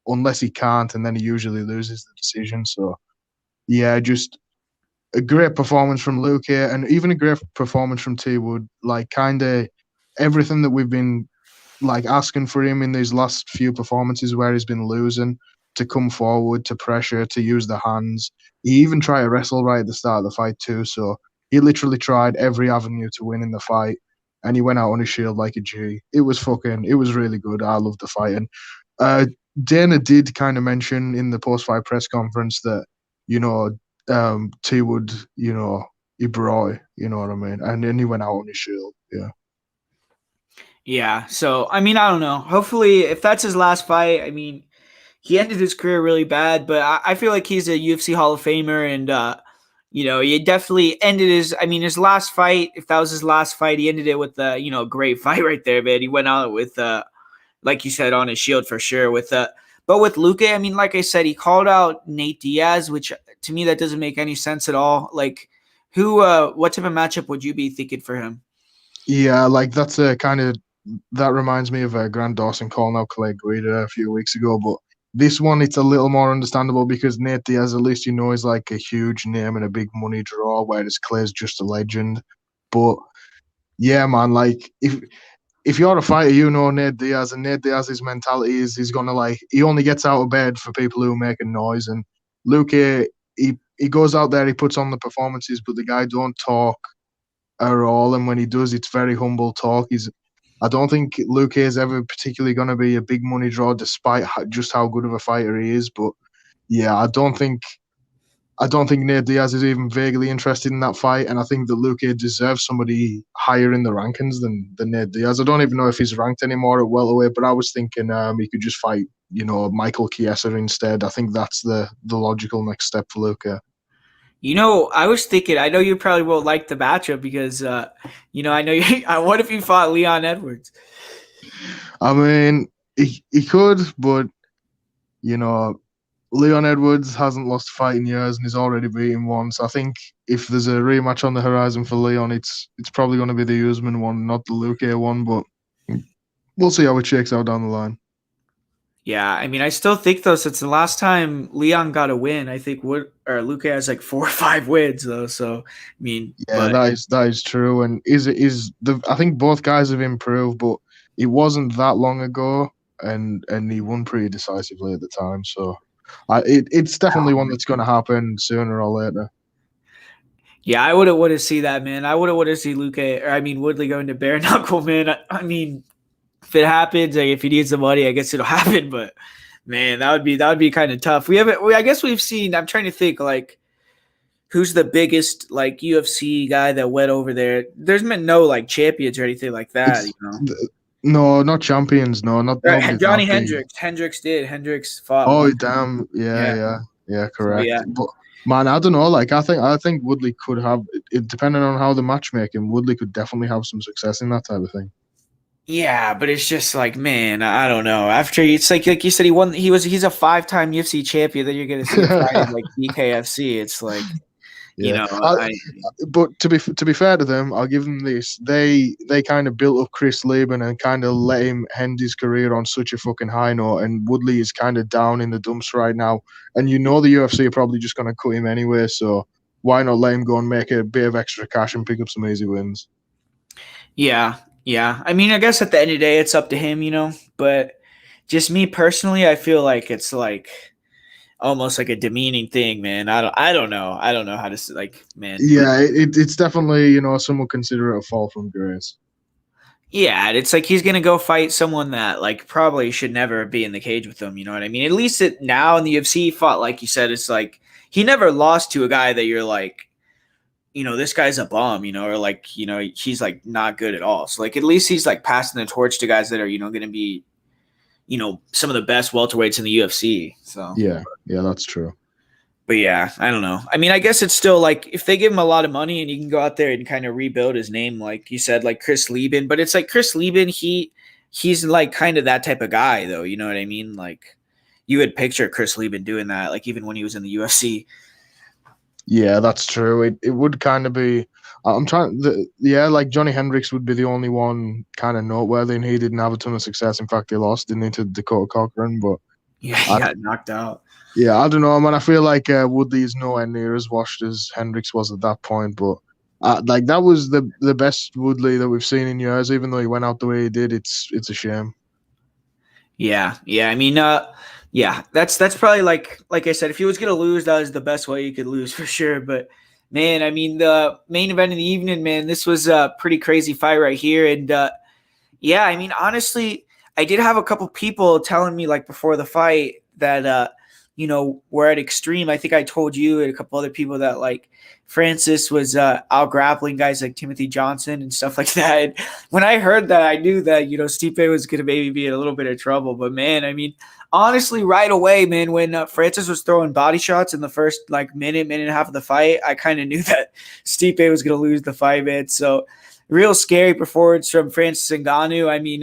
Unless he can't, and then he usually loses the decision. So, yeah, just a great performance from Luque, and even a great performance from T Wood. Like, kind of everything that we've been like asking for him in these last few performances where he's been losing, to come forward, to pressure, to use the hands. He even tried to wrestle right at the start of the fight too. So he literally tried every avenue to win in the fight, and he went out on his shield like a G. It was really good. I loved the fight. And Dana did kind of mention in the post-fight press conference that, T Wood, he brought, you know what I mean? And then he went out on his shield. Yeah. Yeah. So, I mean, I don't know. Hopefully, if that's his last fight, I mean, he ended his career really bad, but I feel like he's a UFC Hall of Famer, and he definitely ended his last fight. If that was his last fight, he ended it with a great fight right there, man. He went out with like you said, on his shield for sure. But with Luque, I mean, like I said, he called out Nate Diaz, which to me that doesn't make any sense at all. Like, what type of matchup would you be thinking for him? Yeah, like that's a kind of that reminds me of Grant Dawson calling out Clay Guida a few weeks ago. But this one, it's a little more understandable because Nate Diaz, at least is like a huge name and a big money draw, whereas Clay's just a legend. But yeah, man. Like if you're a fighter, you know Nate Diaz, and Nate Diaz's mentality is he's gonna like he only gets out of bed for people who are making noise. And Luque, he goes out there, he puts on the performances, but the guy don't talk at all. And when he does, it's very humble talk. I don't think Luque is ever particularly going to be a big money draw, despite just how good of a fighter he is. But yeah, I don't think Nate Diaz is even vaguely interested in that fight, and I think that Luque deserves somebody higher in the rankings than Nate Diaz. I don't even know if he's ranked anymore at welterweight, but I was thinking he could just fight, Michael Chiesa instead. I think that's the logical next step for Luque. I was thinking. I know you probably won't like the matchup because, I know you. What if you fought Leon Edwards? I mean, he could, but you know, Leon Edwards hasn't lost a fight in years and he's already beaten one. So I think if there's a rematch on the horizon for Leon, it's probably going to be the Usman one, not the Luque one. But we'll see how it shakes out down the line. Yeah, I mean, I still think though, since the last time Leon got a win, I think Luque has like 4 or 5 wins though. So I mean, Yeah, but that is true. And I think both guys have improved, but it wasn't that long ago, and he won pretty decisively at the time. So it's definitely one that's going to happen sooner or later. yeah, I would have wanted to see that, man. I would have wanted to see Woodley going to bare knuckle, man. I mean, if it happens, like if he needs the money, I guess it'll happen. But man, that would be kind of tough. I guess we've seen. I'm trying to think like who's the biggest like UFC guy that went over there. There's been no like champions or anything like that, It's No, not champions. No, not nobody Johnny that big. Hendricks. Hendricks fought Oh one. damn! Yeah, Yeah. yeah, So correct. yeah. But man, I don't know. Like, I think Woodley could have it, depending on how the matchmaking. Woodley could definitely have some success in that type of thing. Yeah, but it's just like, man, I don't know. After it's like you said, he won. He's a 5-time UFC champion. Then you're gonna see him fighting like BKFC. It's like, Yeah, I but to be fair to them, I'll give them this. They kind of built up Chris Laban and kind of let him end his career on such a fucking high note. And Woodley is kind of down in the dumps right now. And the UFC are probably just going to cut him anyway. So why not let him go and make a bit of extra cash and pick up some easy wins? yeah. I mean, I guess at the end of the day, it's up to him, But just me personally, I feel like it's like almost like a demeaning thing, man. I don't know. I don't know how to like, man. But Yeah, it's definitely some would consider it a fall from grace. yeah, it's like he's gonna go fight someone that like probably should never be in the cage with him. You know what I mean? At least now in the UFC, he fought like you said. It's like he never lost to a guy that you're like, this guy's a bum, or like, he's like not good at all. So like at least he's like passing the torch to guys that are going to be, some of the best welterweights in the UFC. So Yeah, that's true. but yeah, I don't know. I mean, I guess it's still like if they give him a lot of money and he can go out there and kind of rebuild his name, like you said, like Chris Lieben. But it's like Chris Lieben, he's like kind of that type of guy, though. You know what I mean? Like you would picture Chris Lieben doing that, like even when he was in the UFC. Yeah, that's true. It would kind of be. I'm trying. Like Johnny Hendricks would be the only one kind of noteworthy, and he didn't have a ton of success. In fact, he lost, didn't he, to Dakota Cochran? But Yeah, he got knocked out. yeah, I don't know, man. I feel like Woodley is nowhere near as washed as Hendricks was at that point. But like that was the best Woodley that we've seen in years. Even though he went out the way he did, it's a shame. Yeah. I mean, yeah, that's probably like I said, if he was gonna lose, that was the best way you could lose for sure. But man, I mean, the main event of the evening, man, this was a pretty crazy fight right here, and yeah, I mean, honestly, I did have a couple people telling me like before the fight that we're at Extreme. I think I told you and a couple other people that like Francis was out grappling guys like Timothy Johnson and stuff like that. And when I heard that, I knew that Stipe was going to maybe be in a little bit of trouble. But man, I mean, honestly, right away, man, when Francis was throwing body shots in the first like minute and a half of the fight, I kind of knew that Stipe was going to lose the fight, man. So real scary performance from Francis Ngannou. I mean,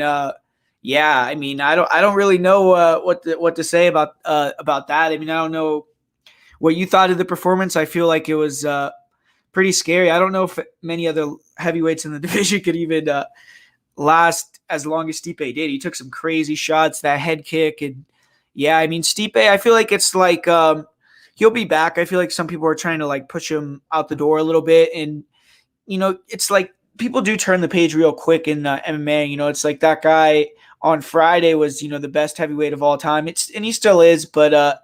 yeah, I mean, I don't really know what to say about that. I mean, I don't know what you thought of the performance. I feel like it was pretty scary. I don't know if many other heavyweights in the division could even last as long as Stipe did. He took some crazy shots, that head kick, and yeah, I mean, Stipe. I feel like it's like he'll be back. I feel like some people are trying to like push him out the door a little bit, and it's like people do turn the page real quick in MMA. It's like that guy on Friday was, the best heavyweight of all time. And he still is, but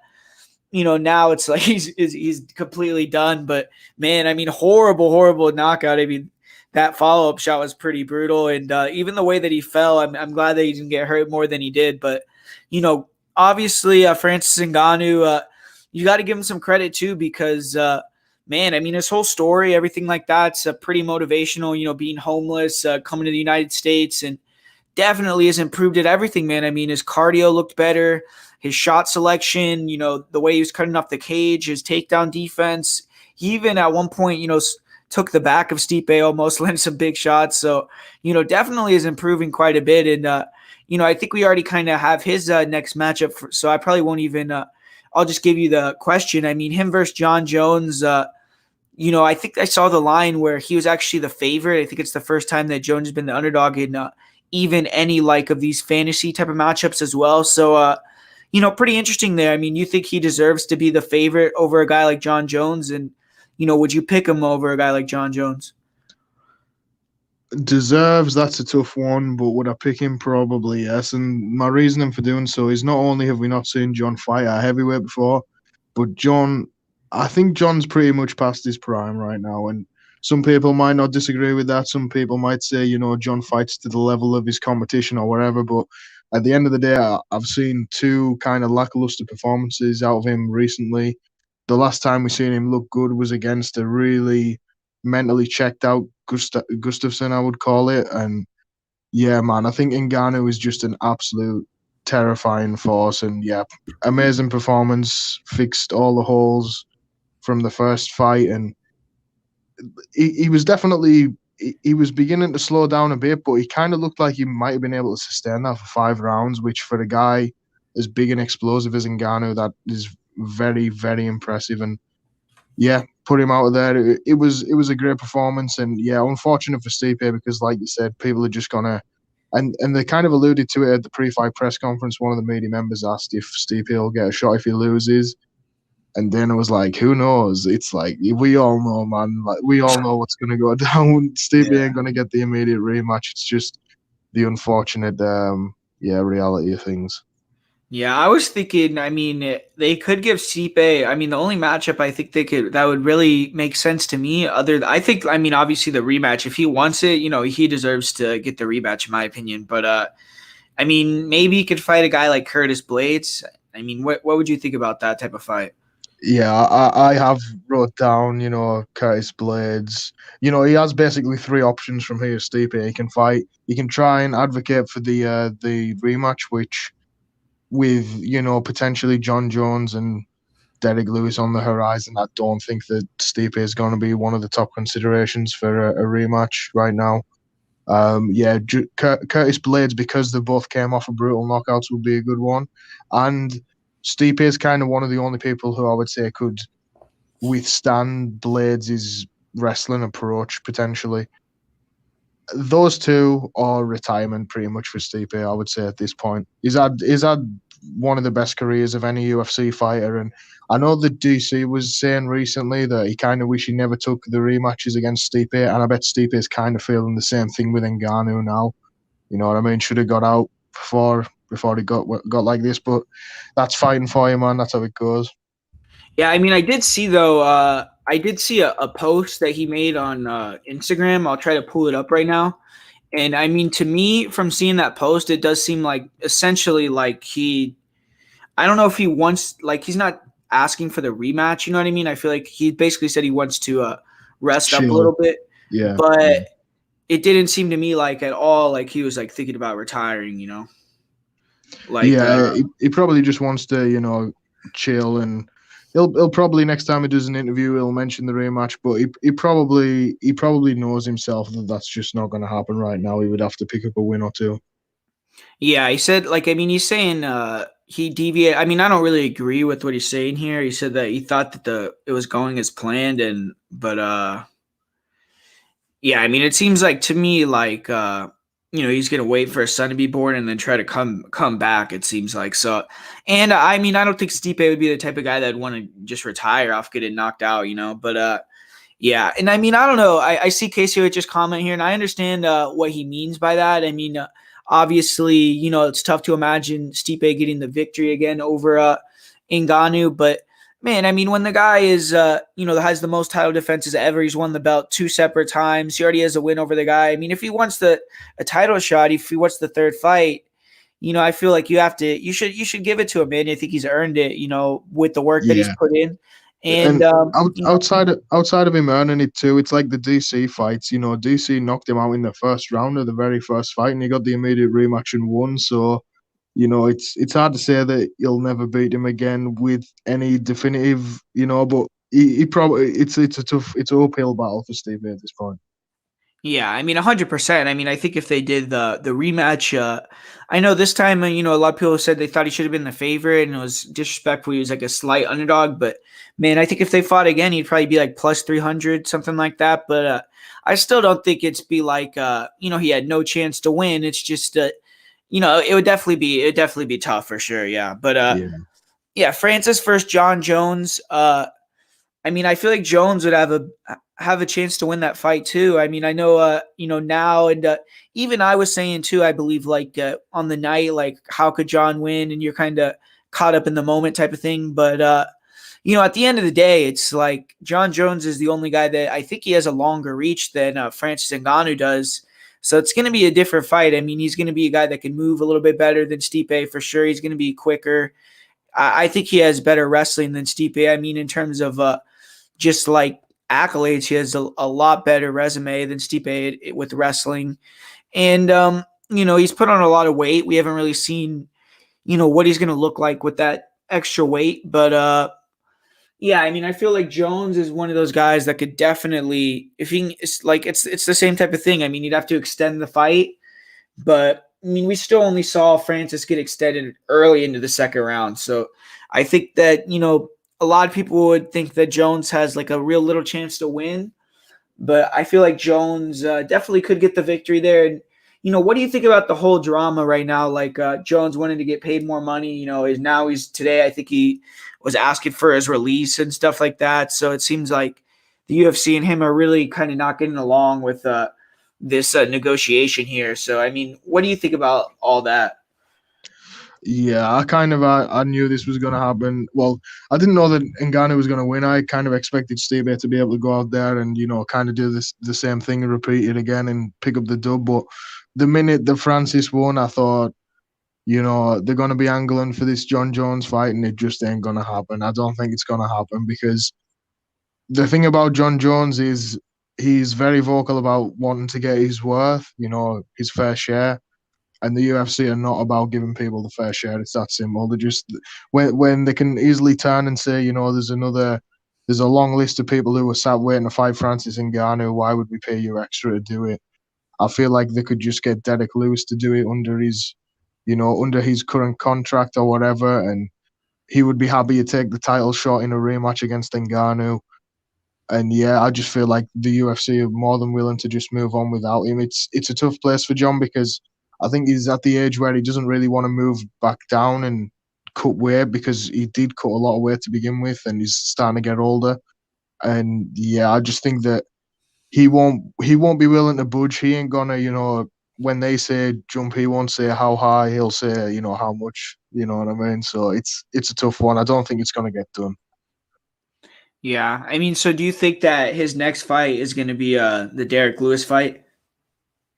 now it's like he's completely done. But man, I mean, horrible knockout. I mean, that follow-up shot was pretty brutal. And even the way that he fell, I'm glad that he didn't get hurt more than he did. But, obviously Francis Ngannou, you got to give him some credit too, because man, I mean, his whole story, everything like that's pretty motivational, being homeless, coming to the United States, and definitely has improved at everything, man. I mean, his cardio looked better, his shot selection, the way he was cutting off the cage, his takedown defense. He even at one point, took the back of Stipe, almost landed some big shots. So, definitely is improving quite a bit. And, I think we already kind of have his next matchup. So I probably won't even I'll just give you the question. I mean, him versus John Jones, I think I saw the line where he was actually the favorite. I think it's the first time that Jones has been the underdog in even any like of these fantasy type of matchups as well. So, pretty interesting there. I mean, you think he deserves to be the favorite over a guy like John Jones? And, would you pick him over a guy like John Jones? Deserves, that's a tough one, but would I pick him? Probably yes. And my reasoning for doing so is not only have we not seen John fight at heavyweight before, but I think John's pretty much past his prime right now. And some people might not disagree with that. Some people might say, John fights to the level of his competition or whatever. But at the end of the day, I've seen two kind of lackluster performances out of him recently. The last time we seen him look good was against a really mentally checked out Gustafsson, I would call it. And yeah, man, I think Ngannou is just an absolute terrifying force. And yeah, amazing performance, fixed all the holes from the first fight. And he was definitely, he was beginning to slow down a bit, but he kind of looked like he might have been able to sustain that for 5 rounds, which for a guy as big and explosive as Ngannou, that is very, very impressive. And yeah, put him out of there. It was a great performance, and yeah, unfortunate for Stipe because, like you said, people are just gonna, and they kind of alluded to it at the pre-fight press conference. One of the media members asked if Stipe will get a shot if he loses, and then it was like, who knows? It's like we all know, man. Like we all know what's gonna go down. Stipe ain't gonna get the immediate rematch. It's just the unfortunate, reality of things. Yeah, I was thinking, I mean, they could give Stipe, I mean, the only matchup I think that would really make sense to me, I think, I mean, obviously the rematch, if he wants it, he deserves to get the rematch in my opinion. But, I mean, maybe he could fight a guy like Curtis Blades. I mean, what would you think about that type of fight? Yeah, I have wrote down, Curtis Blades. He has basically 3 options from here. Stipe, he can fight. He can try and advocate for the rematch, which with, potentially John Jones and Derek Lewis on the horizon, I don't think that Stipe is going to be one of the top considerations for a rematch right now. Curtis Blades, because they both came off of brutal knockouts, would be a good one. And Stipe is kind of one of the only people who I would say could withstand Blades' wrestling approach, potentially. Those two are retirement pretty much for Stipe, I would say, at this point. He's had one of the best careers of any UFC fighter, and I know that DC was saying recently that he kind of wish he never took the rematches against Stipe, and I bet Stipe is kind of feeling the same thing with Ngannou now. You know what I mean? Should have got out before he got like this, but that's fighting for you, man. That's how it goes. Yeah, I mean, I did see though. I did see a post that he made on Instagram. I'll try to pull it up right now. And I mean, to me, from seeing that post, it does seem like essentially like I don't know if he wants, like he's not asking for the rematch. You know what I mean? I feel like he basically said he wants to rest up a little bit. Yeah, but it didn't seem to me like at all like he was like thinking about retiring. Like he probably just wants to chill, and he'll probably next time he does an interview he'll mention the rematch, but he probably knows himself that that's just not going to happen right now. He would have to pick up a win or two. Yeah, he said, like, I mean, he's saying he deviated. I mean, I don't really agree with what he's saying here. He said that he thought that it was going as planned, but yeah, I mean, it seems like to me like he's gonna wait for his son to be born and then try to come back. It seems like so, and I mean, I don't think Stipe would be the type of guy that'd want to just retire off getting knocked out, but Yeah, and I mean, I don't know. I see KCOH's comment here, and I understand what he means by that. I mean, obviously, it's tough to imagine Stipe getting the victory again over Ngannou, but man, I mean, when the guy is, has the most title defenses ever, he's won the belt 2 separate times. He already has a win over the guy. I mean, if he wants a title shot, if he wants the third fight, I feel like you should give it to him, man. I think he's earned it, with the work that he's Yeah. put in. And And outside of him earning it too, it's like the DC fights. DC knocked him out in the first round of the very first fight, and he got the immediate rematch and won. So, it's hard to say that you'll never beat him again with any definitive. But he probably it's an uphill battle for Steve at this point. Yeah, I mean, 100%. I mean, I think if they did the rematch, I know this time, a lot of people said they thought he should have been the favorite, and it was disrespectful. He was like a slight underdog, but man, I think if they fought again, he'd probably be like plus 300, something like that. But I still don't think it's be like, he had no chance to win. It's just, it would definitely be tough for sure. Yeah, but Yeah. yeah, Francis versus John Jones. I mean, I feel like Jones would have a chance to win that fight too. I mean, I know, now, and even I was saying too, I believe, like on the night, like how could John win? And you're kind of caught up in the moment type of thing. But at the end of the day, it's like John Jones is the only guy that I think he has a longer reach than Francis Ngannou does. So it's going to be a different fight. I mean, he's going to be a guy that can move a little bit better than Stipe for sure. He's going to be quicker. I think he has better wrestling than Stipe. I mean, in terms of just like accolades, he has a lot better resume than Stipe with wrestling. And, he's put on a lot of weight. We haven't really seen, what he's going to look like with that extra weight. But, yeah, I mean, I feel like Jones is one of those guys that could definitely, if he, it's the same type of thing. I mean, you'd have to extend the fight, but I mean, we still only saw Francis get extended early into the second round. So I think that, a lot of people would think that Jones has like a real little chance to win, but I feel like Jones definitely could get the victory there. And, what do you think about the whole drama right now? Like Jones wanting to get paid more money, he's today, I think he was asking for his release and stuff like that. So it seems like the UFC and him are really kind of not getting along with this negotiation here. So, I mean, what do you think about all that? Yeah, I knew this was going to happen. Well, I didn't know that Ngannou was going to win. I kind of expected Stipe to be able to go out there and kind of do the same thing and repeat it again and pick up the dub. But the minute the Francis won, I thought, they're going to be angling for this John Jones fight, and it just ain't going to happen. I don't think it's going to happen because the thing about John Jones is he's very vocal about wanting to get his worth, his fair share. And the UFC are not about giving people the fair share. It's that simple. They just when they can easily turn and say, there's a long list of people who were sat waiting to fight Francis Ngannou. Why would we pay you extra to do it? I feel like they could just get Derek Lewis to do it under his current contract or whatever, and he would be happy to take the title shot in a rematch against Ngannou. And yeah, I just feel like the UFC are more than willing to just move on without him. It's a tough place for John because I think he's at the age where he doesn't really want to move back down and cut weight because he did cut a lot of weight to begin with, and he's starting to get older. And yeah, I just think that he won't be willing to budge. He ain't gonna, when they say jump, he won't say how high. He'll say, how much. You know what I mean? So it's a tough one. I don't think it's gonna get done. Yeah, I mean, so do you think that his next fight is going to be the Derek Lewis fight?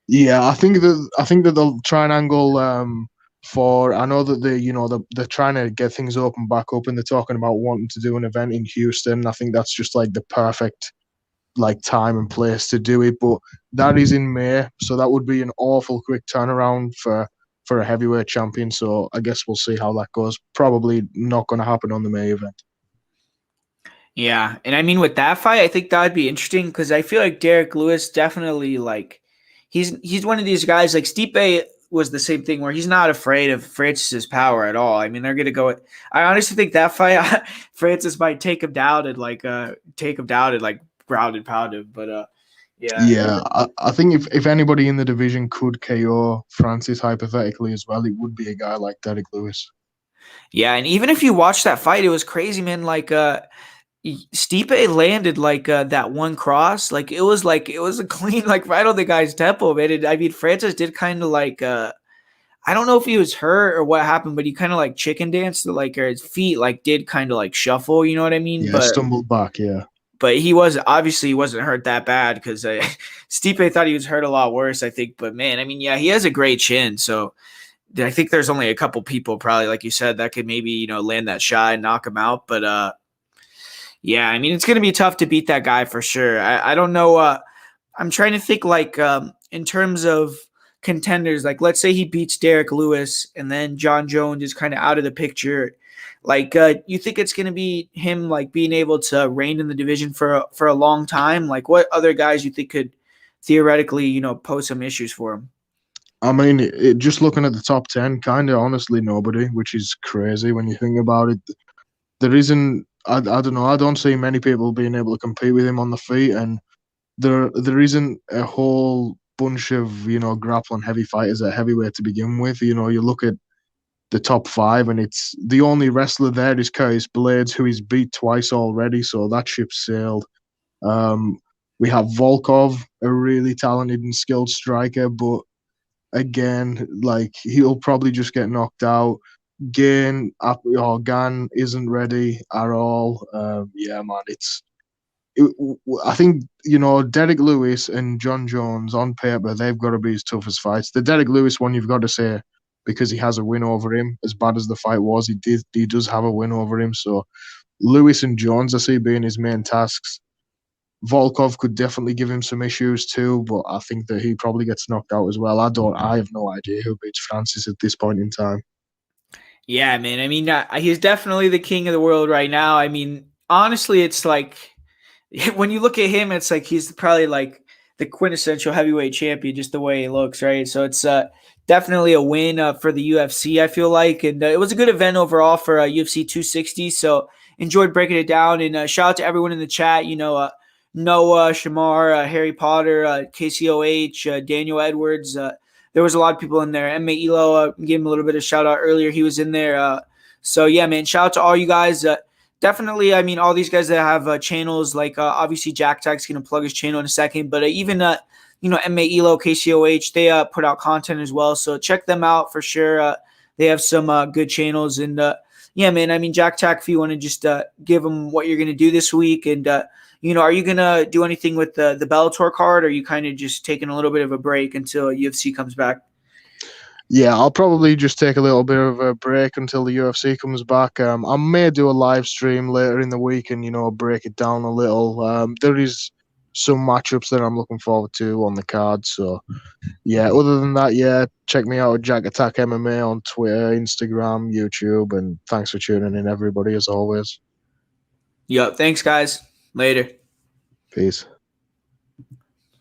Yeah, I think that they'll try and angle for. I know that they're trying to get things open back up, and they're talking about wanting to do an event in Houston. I think that's just like the perfect like time and place to do it. But that is in May, so that would be an awful quick turnaround for a heavyweight champion. So I guess we'll see how that goes. Probably not going to happen on the May event. Yeah, and I mean with that fight, I think that would be interesting because I feel like Derek Lewis definitely like he's one of these guys like Stipe was the same thing where he's not afraid of Francis's power at all. I mean, they're gonna go. I honestly think that fight Francis might take him down and like ground and pound him. But yeah, Yeah, I think if anybody in the division could KO Francis hypothetically as well, it would be a guy like Derek Lewis. yeah, and even if you watch that fight, it was crazy, man. Like Stipe landed like that one cross, like it was a clean like right on the guy's temple, man. I mean, Francis did kind of like I don't know if he was hurt or what happened, but he kind of like chicken danced, like or his feet like did kind of like shuffle, you know what I mean? Yeah, stumbled back. Yeah. But he was obviously he wasn't hurt that bad because Stipe thought he was hurt a lot worse, I think. But man, I mean, yeah, he has a great chin, so I think there's only a couple people probably, like you said, that could maybe land that shot and knock him out. But yeah, I mean, it's gonna be tough to beat that guy for sure. I don't know. I'm trying to think like in terms of contenders. Like, let's say he beats Derek Lewis, and then John Jones is kind of out of the picture. Like, you think it's gonna be him like being able to reign in the division for a long time? Like, what other guys you think could theoretically pose some issues for him? I mean, just looking at the top 10, kind of honestly nobody, which is crazy when you think about it. There isn't, I don't know, I don't see many people being able to compete with him on the feet, and there isn't a whole bunch of, grappling heavy fighters at heavyweight to begin with. You look at the top five, and it's the only wrestler there is Curtis Blades, who he's beat twice already, so that ship's sailed. Um, we have Volkov, a really talented and skilled striker, but again, like he'll probably just get knocked out. Gan isn't ready at all. Yeah, man, I think Derek Lewis and John Jones on paper they've got to be his toughest fights. The Derek Lewis one you've got to say because he has a win over him. As bad as the fight was, he does have a win over him. So Lewis and Jones I see being his main tasks. Volkov could definitely give him some issues too, but I think that he probably gets knocked out as well. I have no idea who beats Francis at this point in time. Yeah, man. I mean, he's definitely the king of the world right now. I mean, honestly, it's like when you look at him, it's like he's probably like the quintessential heavyweight champion, just the way he looks, right? So it's definitely a win for the UFC, I feel like. And it was a good event overall for UFC 260. So enjoyed breaking it down. And shout out to everyone in the chat, Noah, Shamar, Harry Potter, KCOH, Daniel Edwards. There was a lot of people in there. M.A. Elo, gave him a little bit of shout out earlier. He was in there. So yeah, man, shout out to all you guys. Definitely, I mean, all these guys that have channels, like obviously Jack Tag's going to plug his channel in a second, but even, M.A. Elo, KCOH, they put out content as well. So check them out for sure. They have some good channels. And yeah, man, I mean, Jack Tag, if you want to just give them what you're going to do this week. And, are you going to do anything with the Bellator card? Or are you kind of just taking a little bit of a break until UFC comes back? Yeah, I'll probably just take a little bit of a break until the UFC comes back. I may do a live stream later in the week and, break it down a little. There is some matchups that I'm looking forward to on the card. So, yeah, other than that, yeah, check me out at Jack Attack MMA on Twitter, Instagram, YouTube, and thanks for tuning in, everybody, as always. Yep. Thanks, guys. Later. Peace.